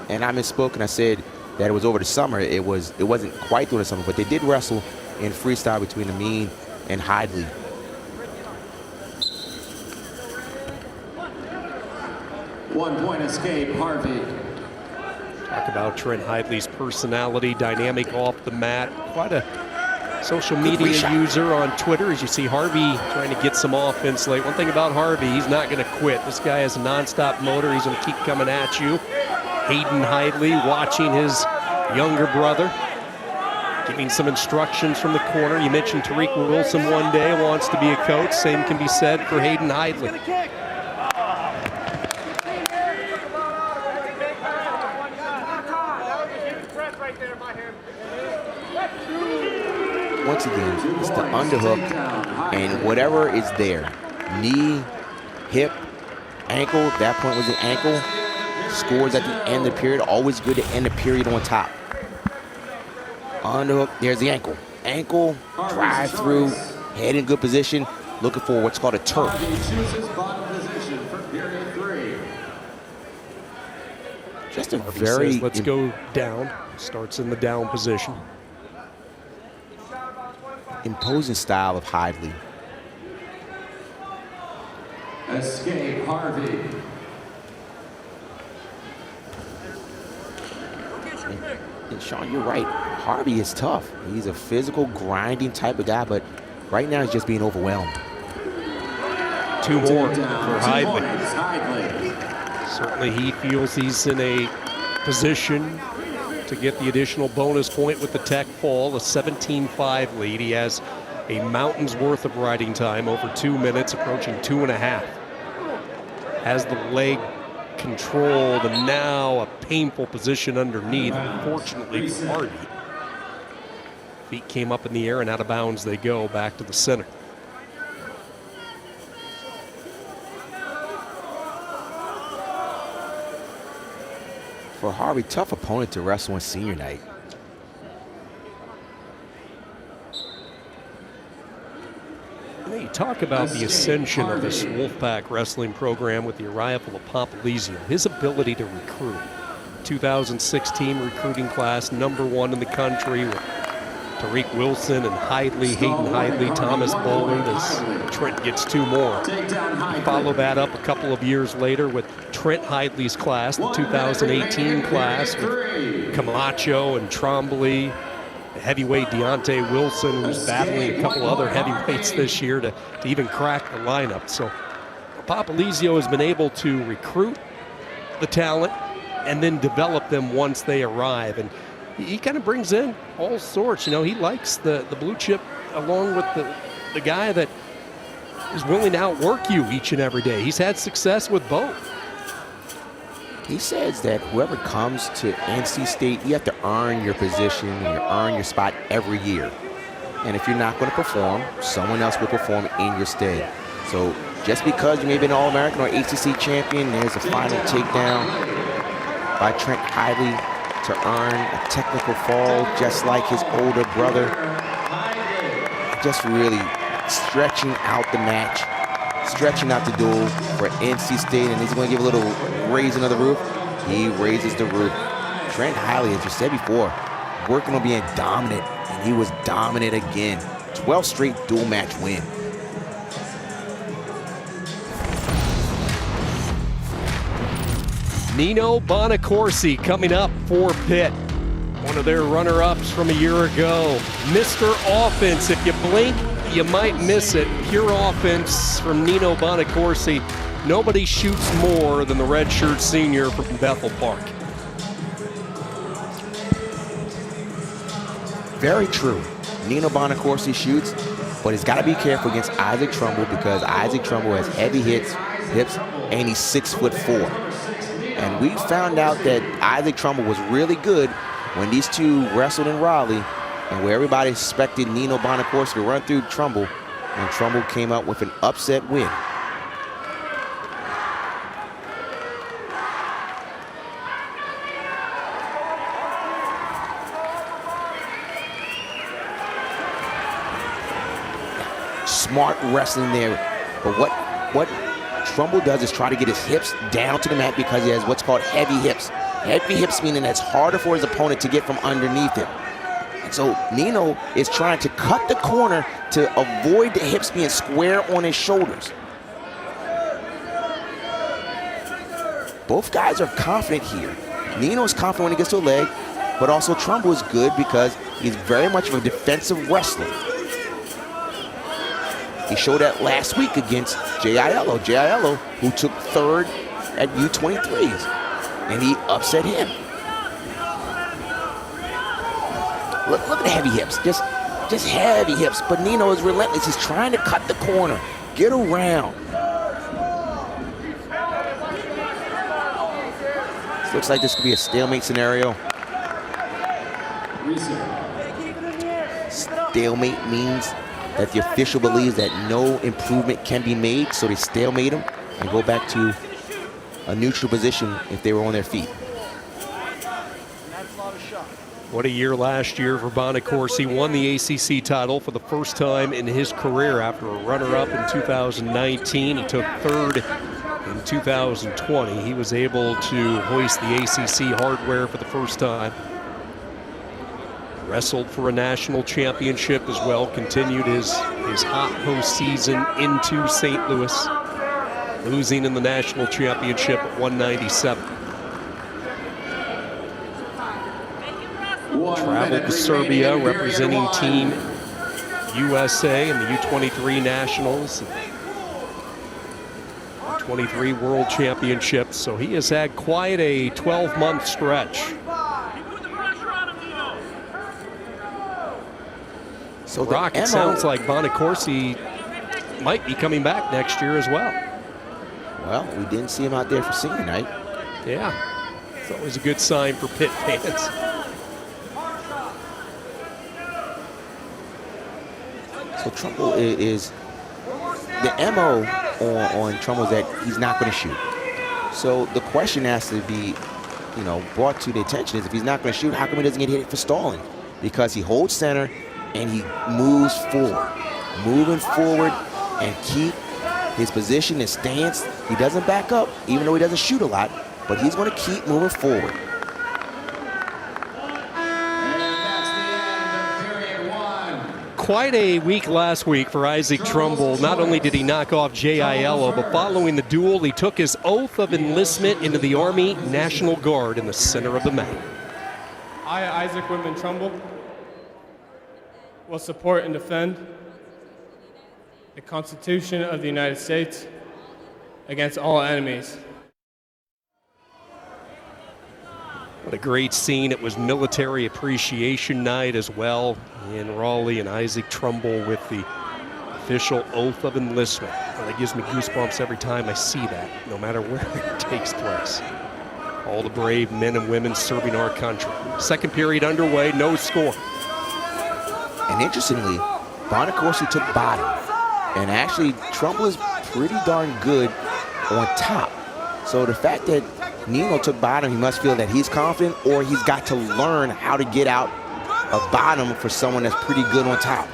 And I misspoke and I said that it was over the summer. It wasn't quite through the summer, but they did wrestle in freestyle between Amin and Hidley. One-point escape, Harvey. Talk about Trent Hidley's personality, dynamic off the mat. Quite a social media user on Twitter. As you see Harvey trying to get some offense late. One thing about Harvey, he's not going to quit. This guy has a nonstop motor. He's going to keep coming at you. Hayden Hidley watching his younger brother. giving some instructions from the corner. You mentioned Tariq Wilson one day wants to be a coach. Same can be said for Hayden Hidley. Once again, it's the underhook, and whatever is there, knee, hip, ankle, that point was the ankle, scores at the end of the period, always good to end the period on top. Underhook, there's the ankle. Ankle, drive through, head in good position, looking for what's called a turf. Just a very... says, let's go down. Starts in the down position. Imposing style of Hidley. Escape Harvey. And Sean, you're right. Harvey is tough. He's a physical, grinding type of guy, but right now he's just being overwhelmed. 2 more for Hidley. Certainly he feels he's in a position to get the additional bonus point with the tech fall, a 17-5 lead. He has a mountain's worth of riding time, over 2 minutes, approaching 2.5. Has the leg controlled, and now a painful position underneath, unfortunately for Harvey. Feet came up in the air and out of bounds they go back to the center. For Harvey, tough opponent to wrestle on senior night. You talk about the ascension of this Wolfpack wrestling program with the arrival of Popolizio. His ability to recruit. 2016 recruiting class, #1 in the country with Tariq Wilson and Hidley, Hayden Hidley, Thomas Bollard as Trent gets 2 more. You follow that up a couple of years later with Trent Hidley's class, the 2018 class with Camacho and Trombley, the heavyweight Deontay Wilson, who's battling a couple other heavyweights this year to even crack the lineup. So Popolizio has been able to recruit the talent and then develop them once they arrive. And he kind of brings in all sorts. You know, he likes the blue chip along with the guy that is willing to outwork you each and every day. He's had success with both. He says that whoever comes to NC State, you have to earn your position and you earn your spot every year. And if you're not going to perform, someone else will perform in your stead. So just because you may be an All-American or ACC champion, there's a final takedown by Trent Hidley to earn a technical fall, just like his older brother. Just really stretching out the match, stretching out the duel for NC State, and he's going to give a little raising of the roof. He raises the roof. Trent Hidley, as you said before, working on being dominant, and he was dominant again. 12 straight dual match win. Nino Bonacorsi coming up for Pitt. One of their runner-ups from a year ago. Mr. Offense, if you blink, you might miss it. Pure offense from Nino Bonacorsi. Nobody shoots more than the redshirt senior from Bethel Park. Very true. Nino Bonacorsi shoots, but he's got to be careful against Isaac Trumbull because Isaac Trumbull has heavy hips, and he's 6'4". And we found out that Isaac Trumbull was really good when these two wrestled in Raleigh, and where everybody expected Nino Bonacorsi to run through Trumbull, and Trumbull came out with an upset win. Smart wrestling there, but what Trumbull does is try to get his hips down to the mat because he has what's called heavy hips. Heavy hips meaning that it's harder for his opponent to get from underneath him. And so Nino is trying to cut the corner to avoid the hips being square on his shoulders. Both guys are confident here. Nino's confident when he gets to a leg, but also Trumbull is good because he's very much of a defensive wrestler. He showed that last week against J.I.L.O. J.I.L.O., who took 3rd at U23s, and he upset him. Look at at heavy hips, just heavy hips. But Nino is relentless. He's trying to cut the corner, get around. This looks like this could be a stalemate scenario. Stalemate means that the official believes that no improvement can be made, so they stalemate him and go back to a neutral position if they were on their feet. What a year last year for Bonacorsi. Won the ACC title for the first time in his career after a runner-up in 2019. He took third in 2020. He was able to hoist the ACC hardware for the first time. Wrestled for a national championship as well. Continued his hot postseason into St. Louis, losing in the national championship at 197. Traveled to Serbia representing Team USA in the U23 Nationals, 23 World Championships. So he has had quite a 12-month stretch. So Rock, it sounds like Bonacorsi might be coming back next year as well. Well, we didn't see him out there for senior night. Yeah, it's always a good sign for Pitt fans. So Trumbull is the MO on Trumbull is that he's not going to shoot. So the question has to be, brought to the attention is if he's not going to shoot, how come he doesn't get hit for stalling? Because he holds center and he moves forward, moving forward and keep his position, his stance. He doesn't back up, even though he doesn't shoot a lot, but he's going to keep moving forward. Quite a week last week for Isaac Trumbull. Not only did he knock off Jay Aiello, but following the duel, he took his oath of enlistment into the Army National Guard in the center of the mat. I, Isaac Whitman Trumbull, will support and defend the Constitution of the United States against all enemies. What a great scene. It was Military Appreciation Night as well in Raleigh, and Isaac Trumbull with the official oath of enlistment. Well, it gives me goosebumps every time I see that, no matter where it takes place. All the brave men and women serving our country. Second period underway, no score. And interestingly, Bonacorsi took bottom. And actually, Trumbull is pretty darn good on top. So the fact that Nino took bottom, he must feel that he's confident, or he's got to learn how to get out of bottom for someone that's pretty good on top.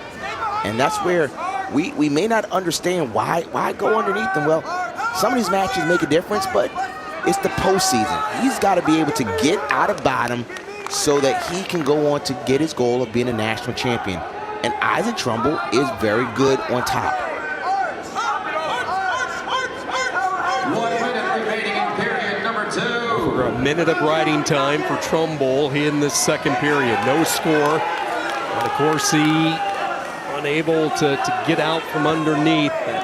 And that's where we may not understand why go underneath them. Well, some of these matches make a difference, but it's the postseason. He's got to be able to get out of bottom so that he can go on to get his goal of being a national champion. And Isaac Trumbull is very good on top. 1 minute remaining in period number 2. For a minute of riding time for Trumbull in this second period. No score. Bonacorsi unable to get out from underneath that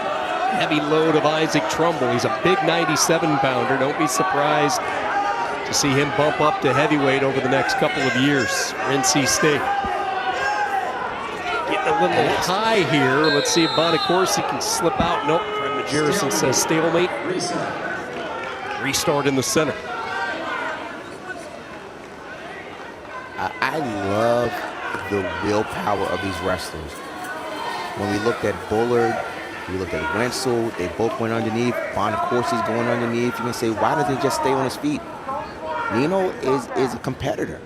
heavy load of Isaac Trumbull. He's a big 97-pounder. Don't be surprised to see him bump up to heavyweight over the next couple of years for NC State. Getting a little high here. Let's see if Bonacorsi can slip out. Nope. Fred Majerison says stalemate. Restart in the center. I love the willpower of these wrestlers. When we looked at Bullard, we looked at Wenzel, they both went underneath. Bonacorsi's going underneath. You can say, why doesn't he just stay on his feet? Nino is a competitor.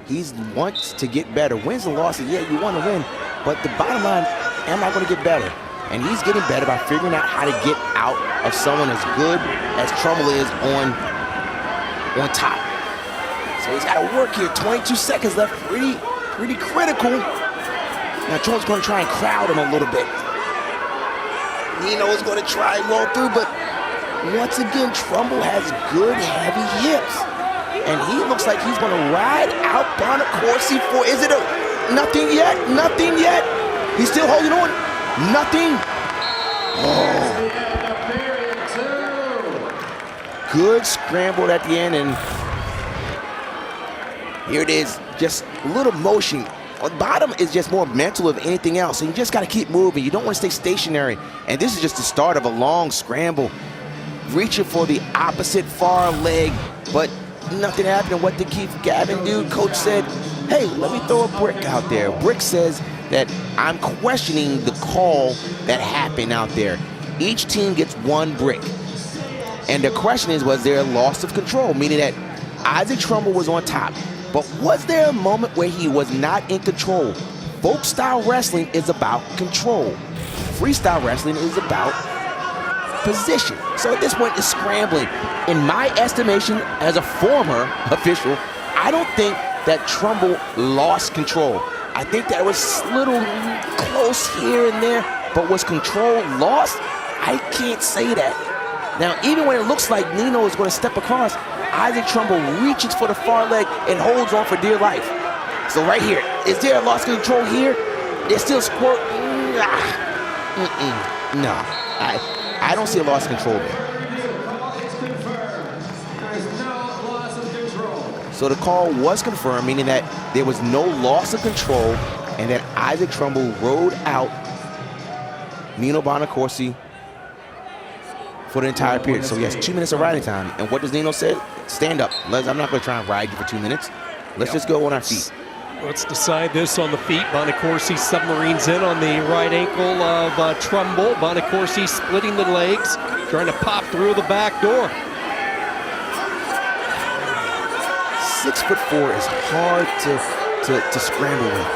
He wants to get better. Wins and losses, yeah, you want to win. But the bottom line, am I going to get better? And he's getting better by figuring out how to get out of someone as good as Trumbull is on top. So he's got to work here. 22 seconds left, pretty critical. Now Trumble's going to try and crowd him a little bit. Nino is going to try and roll through, but once again, Trumbull has good, heavy hips. And he looks like he's going to ride out Bonacorsi for, is it a nothing yet? Nothing yet. He's still holding on. Nothing. Oh. Good scramble at the end, and here it is. Just a little motion. Bottom is just more mental of anything else. So you just got to keep moving. You don't want to stay stationary. And this is just the start of a long scramble. Reaching for the opposite far leg, but nothing happened. What did Keith Gavin do? Coach said, hey, let me throw a brick out there. Brick says that I'm questioning the call that happened out there. Each team gets 1 brick. And the question is, was there a loss of control? Meaning that Isaac Trumbull was on top. But was there a moment where he was not in control? Folk style wrestling is about control. Freestyle wrestling is about position. So at this point, it's scrambling. In my estimation, as a former official, I don't think that Trumbull lost control. I think that was a little close here and there, but was control lost? I can't say that. Now, even when it looks like Nino is going to step across, Isaac Trumbull reaches for the far leg and holds on for dear life. So right here, is there a loss of control here? There's still squirt. No, I don't see a loss of control there. So the call was confirmed, meaning that there was no loss of control and that Isaac Trumbull rode out Nino Bonacorsi for the entire period. So he has 2 minutes of riding time. And what does Nino say? Stand up. I'm not going to try and ride you for 2 minutes. Let's just go on our feet. Let's decide this on the feet. Bonacorsi submarines in on the right ankle of Trumbull. Bonacorsi splitting the legs, trying to pop through the back door. 6'4" is hard to scramble with.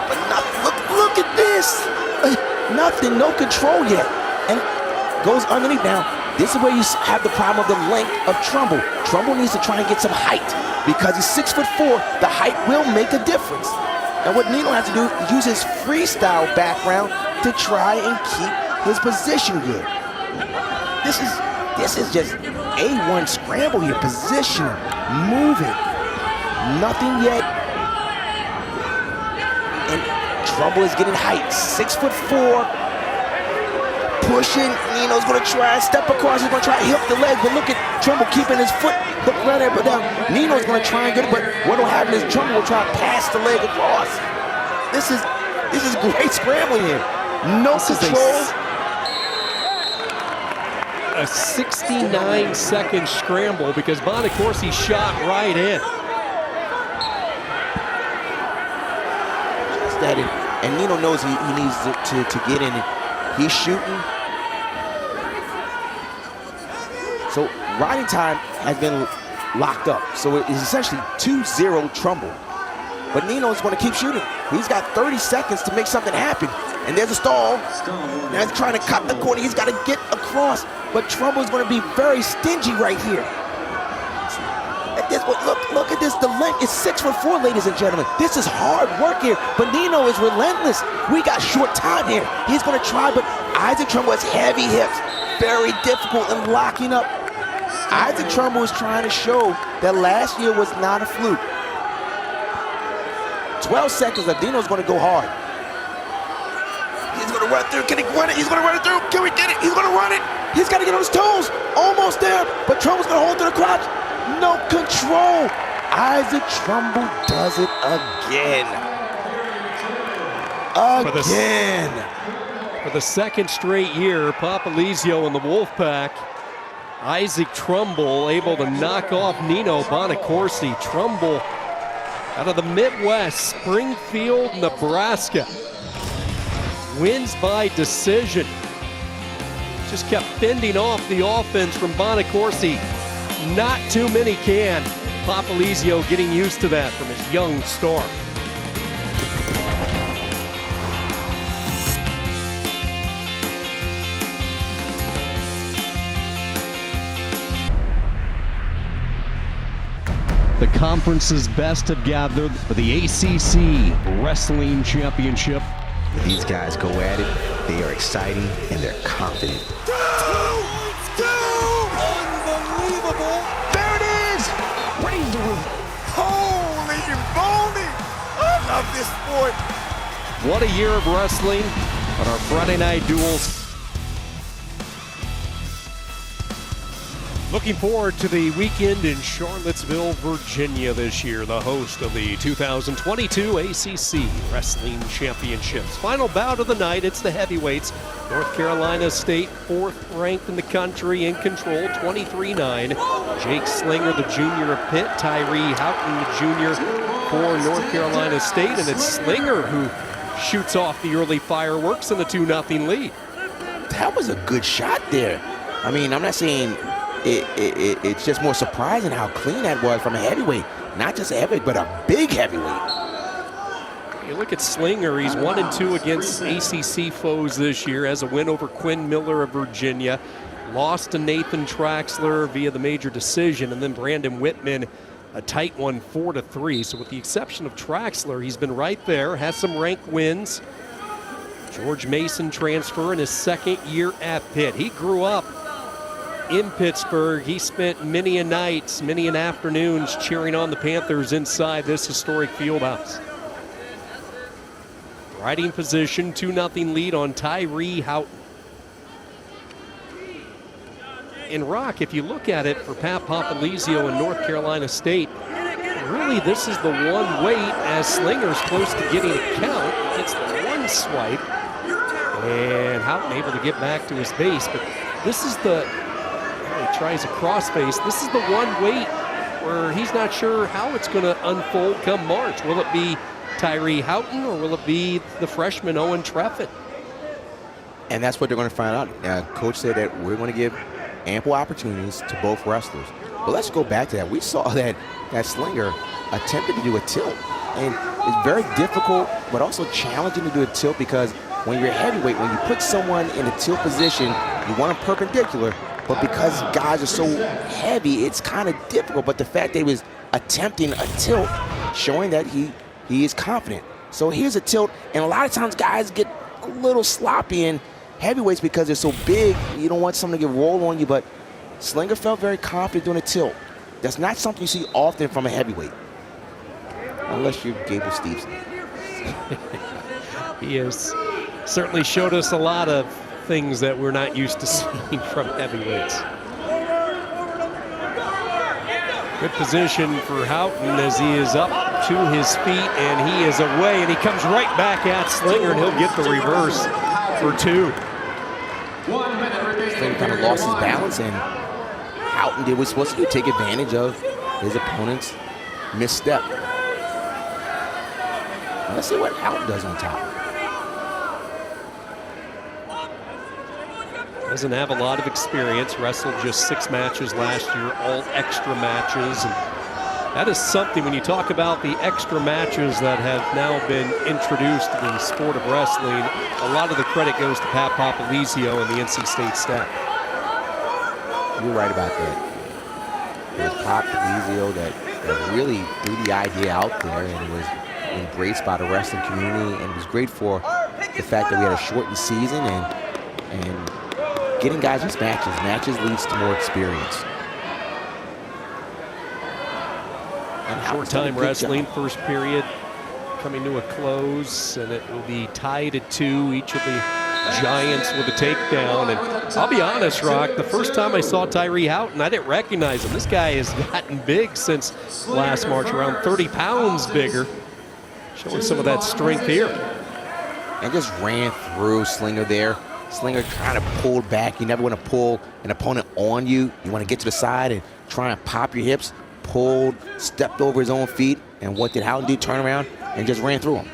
But look at this. Nothing, no control yet. And goes underneath now. This is where you have the problem of the length of Trumbull. Trumbull needs to try and get some height. Because he's 6'4", the height will make a difference. And what Nino has to do is use his freestyle background to try and keep his position good. This is just A1 scramble here. Position, moving. Nothing yet. And Trumbull is getting height. 6'4". Pushing, Nino's going to try and step across. He's going to try and hook the leg, but look at Trumbull keeping his foot hooked right there. But now Nino's going to try and get it, but what will happen is Trumbull will try to pass the leg across. This is great scrambling here. No control. A 69-second scramble because Bonacorsi shot right in. Just that, and Nino knows he needs to get in it. He's shooting. So riding time has been locked up. So it is essentially 2-0 Trumbull. But Nino's going to keep shooting. He's got 30 seconds to make something happen. And there's a stall. Now he's trying to cut the corner. He's got to get across. But Trumbull's going to be very stingy right here. At this point, look at this. The length is 6'4", ladies and gentlemen. This is hard work here. But Nino is relentless. We got short time here. He's going to try, but Isaac Trumbull has heavy hips. Very difficult in locking up. Isaac Trumbull is trying to show that last year was not a fluke. 12 seconds left. Nino's going to go hard. He's going to run through. Can he run it? He's going to run it through. Can we get it? He's going to run it. He's got to get on his toes. Almost there. But Trumbull's going to hold to the crotch. No control. Isaac Trumbull does it again. For the second straight year, Papalizio and the Wolfpack. Isaac Trumbull able to knock off Nino Bonacorsi. Trumbull out of the Midwest, Springfield, Nebraska. Wins by decision. Just kept fending off the offense from Bonacorsi. Not too many can. Papalizio getting used to that from his young star. The conference's best have gathered for the ACC Wrestling Championship. These guys go at it, they are exciting, and they're confident. Unbelievable! There it is! Raise the roof. Holy moly! I love this sport. What a year of wrestling on our Friday night duels. Looking forward to the weekend in Charlottesville, Virginia this year, the host of the 2022 ACC Wrestling Championships. Final bout of the night, it's the heavyweights. North Carolina State, 4th ranked in the country, in control, 23-9. Jake Slinger, the junior of Pitt, Tyree Houghton, the junior for North Carolina State, and it's Slinger who shoots off the early fireworks in the 2-0 lead. That was a good shot there. I mean, I'm not saying it's just more surprising how clean that was from a heavyweight. Not just a heavyweight, but a big heavyweight. You look at Slinger, he's 1-2 against ACC foes this year, has a win over Quinn Miller of Virginia, lost to Nathan Traxler via the major decision, and then Brandon Whitman, a tight one, 4-3. So with the exception of Traxler, he's been right there, has some ranked wins. George Mason transfer in his 2nd year at Pitt. He grew up in Pittsburgh. He spent many a nights, many an afternoons cheering on the Panthers inside this historic field house. Riding position, 2-0 lead on Tyree Houghton. In Rock, if you look at it for Pat Popolizio in North Carolina State, really this is the one weight as Slinger's close to getting a count. It's the one swipe, and Houghton able to get back to his base, but this is the, he tries a crossface. This is the one weight where he's not sure how it's going to unfold come March. Will it be Tyree Houghton or will it be the freshman Owen Treffett? And that's what they're going to find out. Coach said that we're going to give ample opportunities to both wrestlers. But let's go back to that. We saw that Slinger attempted to do a tilt. And it's very difficult, but also challenging to do a tilt because when you're a heavyweight, when you put someone in a tilt position, you want them perpendicular. But because guys are so heavy, it's kind of difficult. But the fact that he was attempting a tilt, showing that he is confident. So here's a tilt, and a lot of times guys get a little sloppy in heavyweights because they're so big. You don't want someone to get rolled on you, but Slinger felt very confident doing a tilt. That's not something you see often from a heavyweight, unless you're Gable Stevenson. He has certainly showed us a lot of things that we're not used to seeing from heavyweights. Good position for Houghton as he is up to his feet, and he is away, and he comes right back at Slinger, and he'll get the reverse for 2. Slinger kind of lost his balance, and Houghton did what he was supposed to do, take advantage of his opponent's misstep. Now let's see what Houghton does on top. Doesn't have a lot of experience, wrestled just 6 matches last year, all extra matches. And that is something when you talk about the extra matches that have now been introduced to the sport of wrestling, a lot of the credit goes to Pat Popolizio and the NC State staff. You're right about that. It was Popolizio that really threw the idea out there, and it was embraced by the wrestling community, and it was great for the fact that we had a shortened season and getting guys these matches. Matches leads to more experience. Short time wrestling, first period coming to a close, and it will be tied at 2. Each of the Giants with a takedown. And I'll be honest, Rock, the first time I saw Tyree Houghton, I didn't recognize him. This guy has gotten big since last March, around 30 pounds bigger. Showing some of that strength here. And just ran through Slinger there. Slinger kind of pulled back. You never want to pull an opponent on you. You want to get to the side and try and pop your hips. Pulled, stepped over his own feet, and what did Houghton do? Turn around and just ran through him.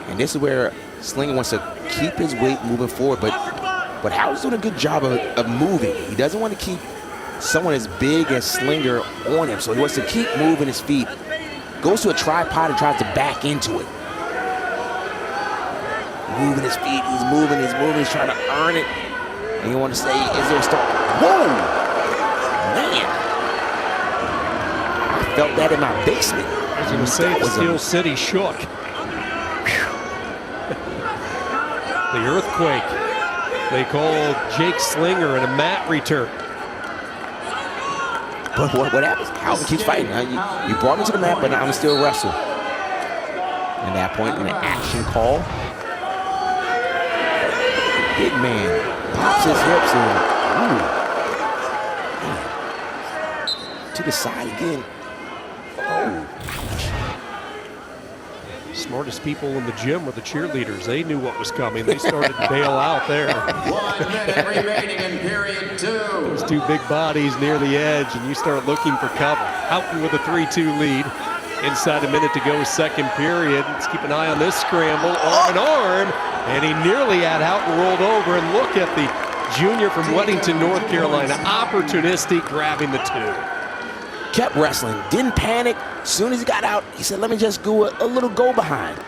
And this is where Slinger wants to keep his weight moving forward, but Houghton's doing a good job of moving. He doesn't want to keep someone as big as Slinger on him, so he wants to keep moving his feet. Goes to a tripod and tries to back into it. Moving his feet, he's moving, he's trying to earn it. And you want to say, is there a stop? Whoa! Man! I felt that in my basement. I was going to say, Steel City shook. The earthquake. They called Jake Slinger and a mat return. But what happens? Houghton keeps fighting. You brought me to the mat, but I'm still wrestling. At that point, an action call. Big man pops his hips and to the side again. Oh. Smartest people in the gym were the cheerleaders. They knew what was coming. They started to bail out there. 1 minute remaining in period 2. Those two big bodies near the edge, and you start looking for cover. Houghton with a 3-2 lead. Inside a minute to go, second period. Let's keep an eye on this scramble. Arm in arm, and he nearly had Houghton rolled over. And look at the junior from Weddington, North Carolina, opportunistic, grabbing the two. Kept wrestling, didn't panic. As soon as he got out, he said, let me just go a little go behind.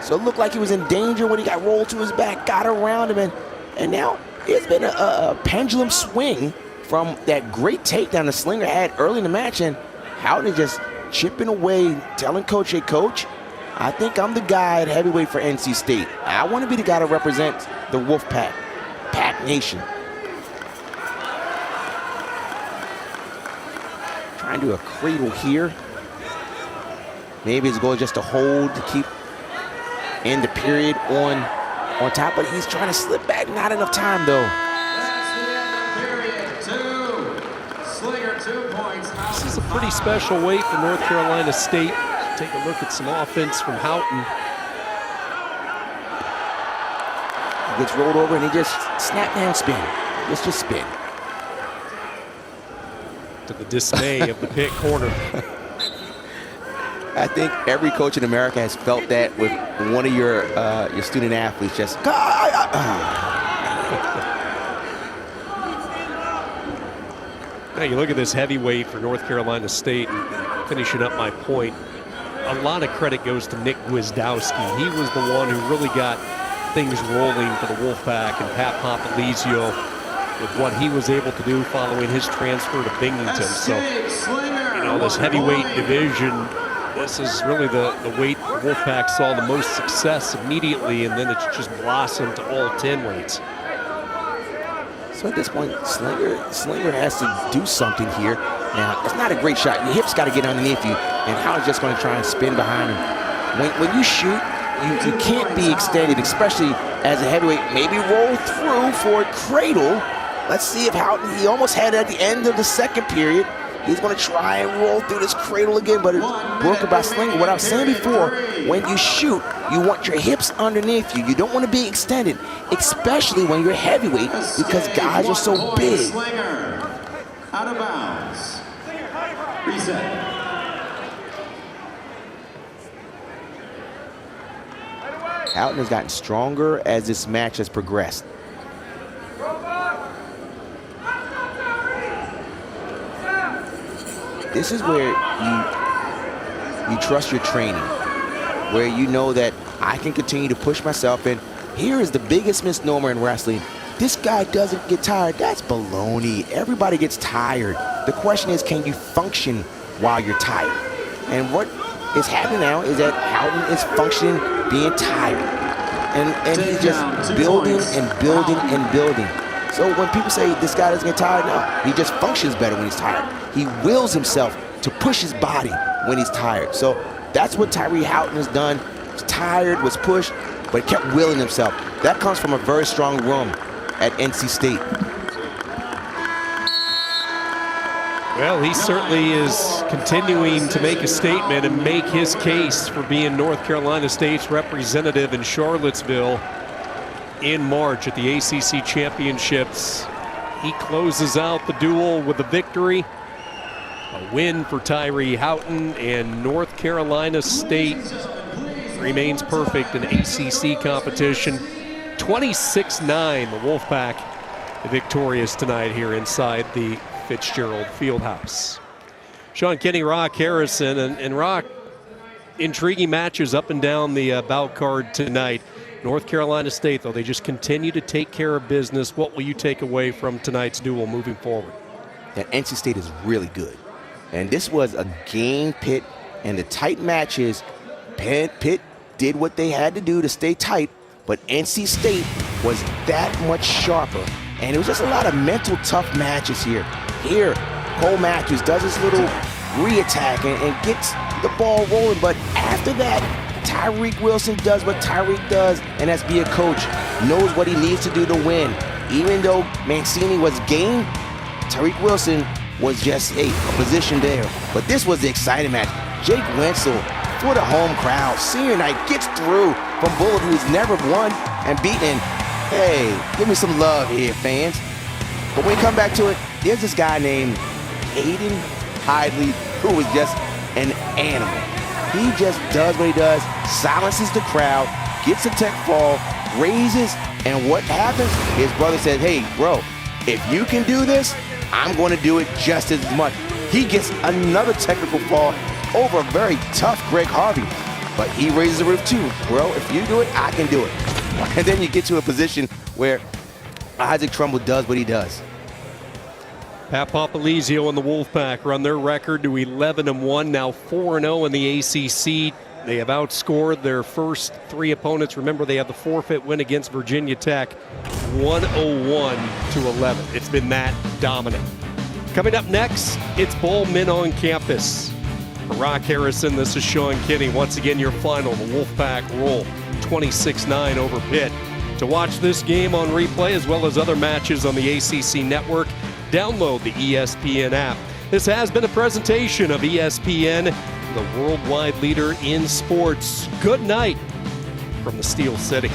So it looked like he was in danger when he got rolled to his back, got around him, and now it's been a pendulum swing from that great takedown the Slinger had early in the match, and Houghton just chipping away, telling coach, hey coach, I think I'm the guy at heavyweight for NC State. I want to be the guy to represent the Wolfpack, Pack Nation. Trying to do a cradle here. Maybe his goal is just to hold, to keep in the period on top, but he's trying to slip back. Not enough time though. That's the end of period 2. Slinger 2 points. This is a pretty special weight for North Carolina State. Take a look at some offense from Houghton. He gets rolled over and he just snap down spin. Let's just spin. To the dismay of the pit corner. I think every coach in America has felt that with one of your student athletes just. Now you look at this heavyweight for North Carolina State, and finishing up my point, a lot of credit goes to Nick Gwizdowski. He was the one who really got things rolling for the Wolfpack, and Pat Popolizio with what he was able to do following his transfer to Binghamton. So, you know, this heavyweight division, this is really the weight the Wolfpack saw the most success immediately, and then it's just blossomed to all 10 weights. So at this point, Slinger has to do something here. Now, it's not a great shot. Your hips got to get underneath you, and Howard's just going to try and spin behind him. When you shoot, you can't be extended, especially as a heavyweight. Maybe roll through for a cradle. Let's see if Houghton, he almost had it at the end of the second period. He's going to try and roll through this cradle again, but it's broken by Slinger. What I was saying before, when you shoot, you want your hips underneath you. You don't want to be extended, especially when you're heavyweight, because guys are so big. Slinger, out of bounds. Reset. Houghton has gotten stronger as this match has progressed. This is where you trust your training, where you know that I can continue to push myself. And here is the biggest misnomer in wrestling. This guy doesn't get tired. That's baloney. Everybody gets tired. The question is, can you function while you're tired? And what is happening now is that Houghton is functioning being tired. And he's just building and building and building. So when people say this guy doesn't get tired, no, he just functions better when he's tired. He wills himself to push his body when he's tired. So that's what Tyree Houghton has done. He's tired, was pushed, but kept willing himself. That comes from a very strong room at NC State. Well, he certainly is continuing to make a statement and make his case for being North Carolina State's representative in Charlottesville in March at the ACC Championships. He closes out the duel with a victory. A win for Tyree Houghton, and North Carolina State remains perfect in ACC competition. 26-9, the Wolfpack victorious tonight here inside the Fitzgerald Fieldhouse. Sean Kenny, Rock Harrison, and Rock, intriguing matches up and down the bout card tonight. North Carolina State, though, they just continue to take care of business. What will you take away from tonight's duel moving forward? That NC State is really good. And this was a game, Pitt, and the tight matches, Pitt did what they had to do to stay tight, but NC State was that much sharper. And it was just a lot of mental tough matches here. Here, Cole Matthews does his little re-attack and gets the ball rolling, but after that, Tyreek Wilson does what Tyreek does, and that's be a coach. Knows what he needs to do to win. Even though Mancini was game, Tyreek Wilson was just a position there. But this was the exciting match. Jake Wenzel, for the home crowd, senior night, gets through from Bullet, who's never won and beaten. Hey, give me some love here, fans. But when we come back to it, there's this guy named Aiden Hidley, who was just an animal. He just does what he does, silences the crowd, gets a tech fall, raises, and what happens? His brother said, hey, bro, if you can do this, I'm going to do it just as much. He gets another technical fall over a very tough Greg Harvey. But he raises the roof too. Bro, if you do it, I can do it. And then you get to a position where Isaac Trumbull does what he does. Pat Popolizio and the Wolfpack run their record to 11-1, now 4-0 in the ACC. They have outscored their first three opponents. Remember, they have the forfeit win against Virginia Tech, 101-11. It's been that dominant. Coming up next, it's Bowl Men on Campus. For Rock Harrison, this is Sean Kinney. Once again, your final, the Wolfpack roll 26-9 over Pitt. To watch this game on replay as well as other matches on the ACC network, download the ESPN app. This has been a presentation of ESPN, the worldwide leader in sports. Good night from the Steel City.